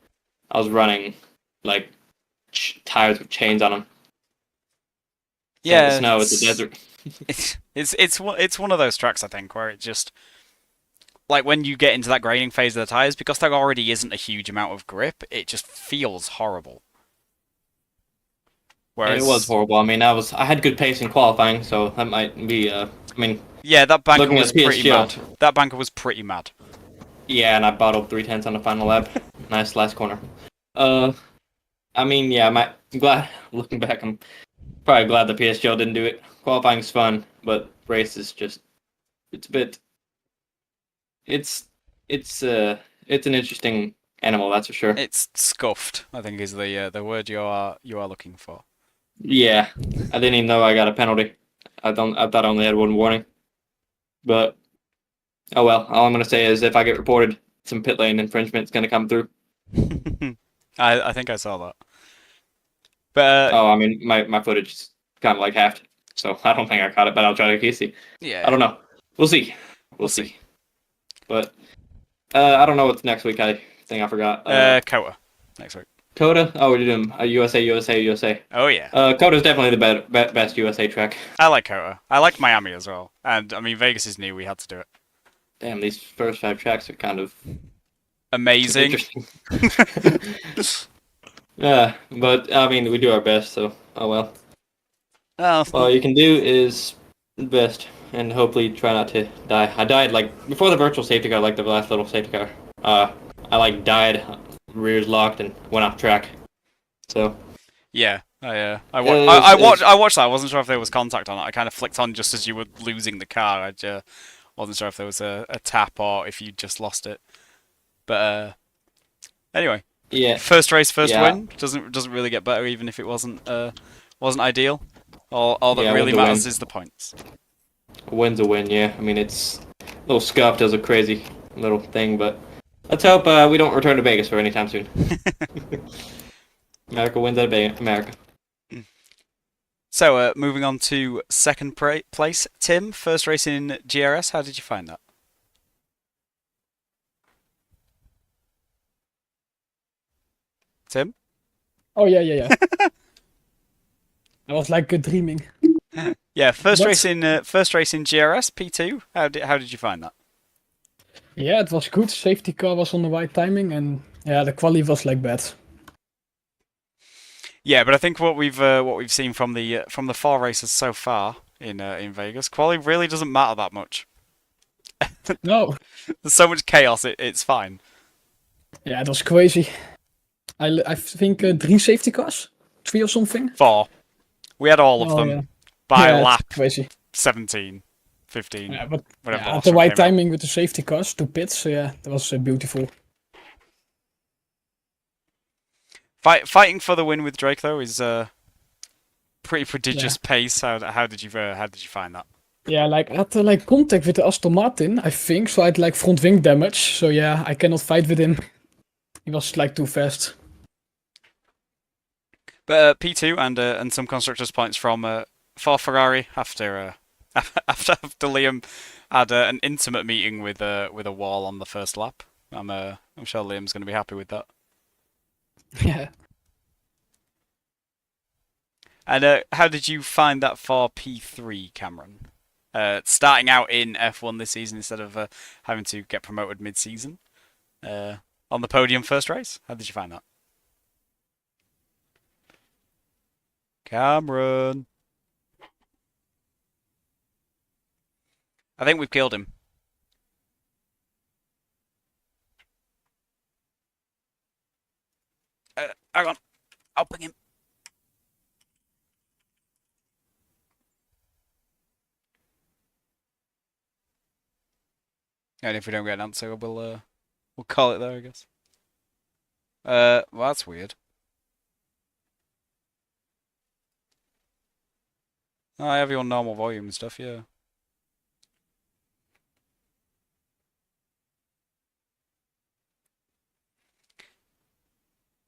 I was running like tires with chains on them. In the Yeah, snow, it's a desert. it's one of those tracks I think where it just like when you get into that grading phase of the tires, because there already isn't a huge amount of grip, it just feels horrible. It was horrible. I mean, I had good pace in qualifying, so that might be. I mean, yeah, that banker looking at was pretty PSGO, mad. That banker was pretty mad. yeah, and I bottled 3/10 on the final lap. Nice last corner. I mean, yeah, I'm glad. Looking back, I'm probably glad the PSGO didn't do it. Qualifying's fun, but race is just. It's a bit. It's an interesting animal, that's for sure. It's scuffed, I think, is the word you are looking for. Yeah, I didn't even know I got a penalty. I thought I only had one warning. But oh well. All I'm gonna say is if I get reported, some pit lane infringement's gonna come through. I think I saw that. But Oh, I mean my footage is kind of like halved, so I don't think I caught it. But I'll try to see. yeah, I don't know. We'll see. We'll see. But I don't know what's next week. I think I forgot. Kota next week. Coda? Oh, we're doing USA. Oh yeah. Coda's definitely the best USA track. I like Kota. I like Miami as well. And I mean Vegas is new. We had to do it. Damn, these first 5 tracks are kind of Amazing. interesting. Yeah, but I mean we do our best. So oh well. Oh, All you can do is best, and hopefully try not to die. I died like before the virtual safety car, like the last little safety car. I like died, rears locked, and went off track. So yeah. I watched that. I wasn't sure if there was contact on it. I kind of flicked on just as you were losing the car. I wasn't sure if there was a tap or if you just lost it. But anyway, yeah, first race, first yeah. win doesn't really get better, even if it wasn't ideal. All that Yeah, really win's a matters win. is the points. A win's a win. Yeah, I mean it's a little scuffed as a crazy little thing, but let's hope we don't return to Vegas for anytime soon. America wins at America. So moving on to second place, Tim, first race in GRS. How did you find that? Tim? Oh yeah. I was like dreaming. Yeah, first What? race in GRS P2. How did you find that? Yeah, it was good. Safety car was on the right timing, and yeah, the quali was like bad. Yeah, but I think what we've seen from the 4 races so far in Vegas, quali really doesn't matter that much. No, There's so much chaos. It's fine. yeah, it was crazy. I think 3 safety cars, 3 or something. 4. We had all of Oh, them yeah. by Yeah, it's lap crazy. 17, 15, Yeah, but whatever. yeah, the at the last one right came out. timing with the safety cars to pits. So yeah, that was beautiful. Fighting for the win with Drake though is pretty prodigious pace. How did you find that? Yeah, like I had like contact with the Aston Martin, I think, so I had like front wing damage. So yeah, I cannot fight with him. He was like too fast. But P2 and some constructors' points from for Ferrari after Liam had an intimate meeting with a wall on the first lap. I'm sure Liam's going to be happy with that. Yeah. And how did you find that for P3, Cameron? Starting out in F1 this season instead of having to get promoted mid-season. On the podium first race. How did you find that? Cameron. I think we've killed him. Hang on. I'll ping him. And if we don't get an answer, we'll call it there, I guess. Well, that's weird. I have you on normal volume and stuff, yeah.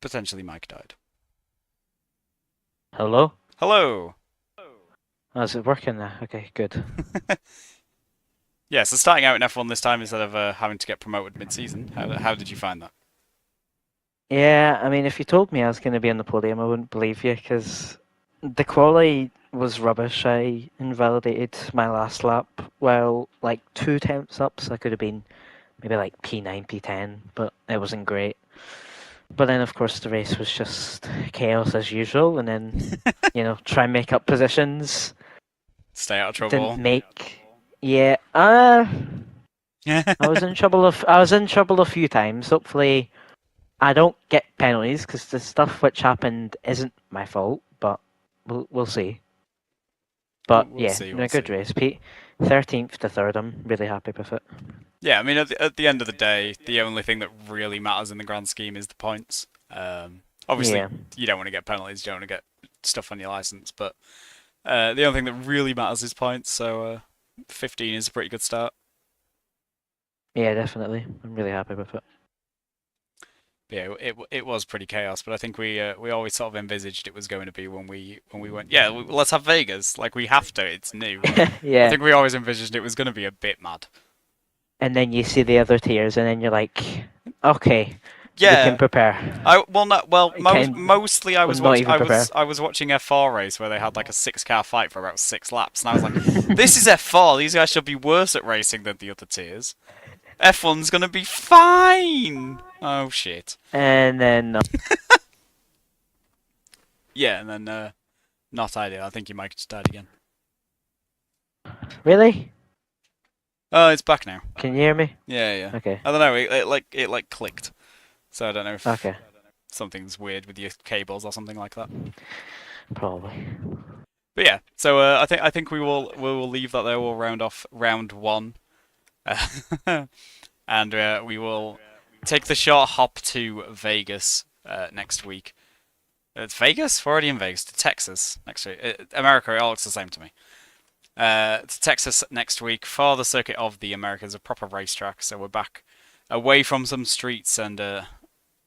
Potentially Mike died. Hello? Hello! Oh, is it working now? Okay, good. Yeah, so starting out in F1 this time instead of having to get promoted mid-season, how did you find that? Yeah, I mean, if you told me I was going to be on the podium, I wouldn't believe you, because the quali was rubbish. I invalidated my last lap while like 2 tenths up, so I could have been maybe like P9, P10, but it wasn't great. But then, of course, the race was just chaos as usual, and then, try and make up positions. Stay out of Didn't trouble. make. Yeah, I was in trouble. I was in trouble a few times. Hopefully, I don't get penalties because the stuff which happened isn't my fault. But we'll see. But We'll yeah, see, no, we'll good see. race. 13th to 3rd. I'm really happy with it. Yeah, I mean, at the end of the day, the only thing that really matters in the grand scheme is the points. Obviously, Yeah. you don't want to get penalties, you don't want to get stuff on your license, but the only thing that really matters is points, so 15 is a pretty good start. Yeah, definitely. I'm really happy with it. But yeah, it was pretty chaos, but I think we always sort of envisaged it was going to be when we went, yeah, let's have Vegas, like we have to, it's new. I Yeah. think we always envisaged it was going to be a bit mad. And then you see the other tiers, and then you're like, okay, we Yeah. can prepare. Mostly I was not even prepare. I was watching F4 race where they had like a 6-car fight for about 6 laps, and I was like, this is F4. These guys should be worse at racing than the other tiers. F1's gonna be fine. Oh shit. And then Yeah, and then not ideal. I think you might just died again. really, Oh, it's back now. can you hear me? Yeah, yeah. Okay. I don't know. It clicked. So I don't know if Okay. something's weird with your cables or something like that. Probably. But yeah, so I think we will leave that there. We'll round off round 1, and we will take the short hop to Vegas next week. It's Vegas. We're already in Vegas. To Texas next week. America. It all looks the same to me. To Texas next week for the Circuit of the Americas, a proper racetrack. So we're back away from some streets and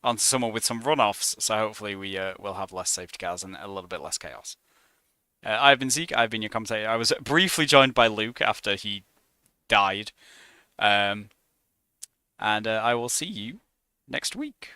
onto somewhere with some runoffs. So hopefully we will have less safety cars and a little bit less chaos. I've been Zeke. I've been your commentator. I was briefly joined by Luke after he died. And I will see you next week.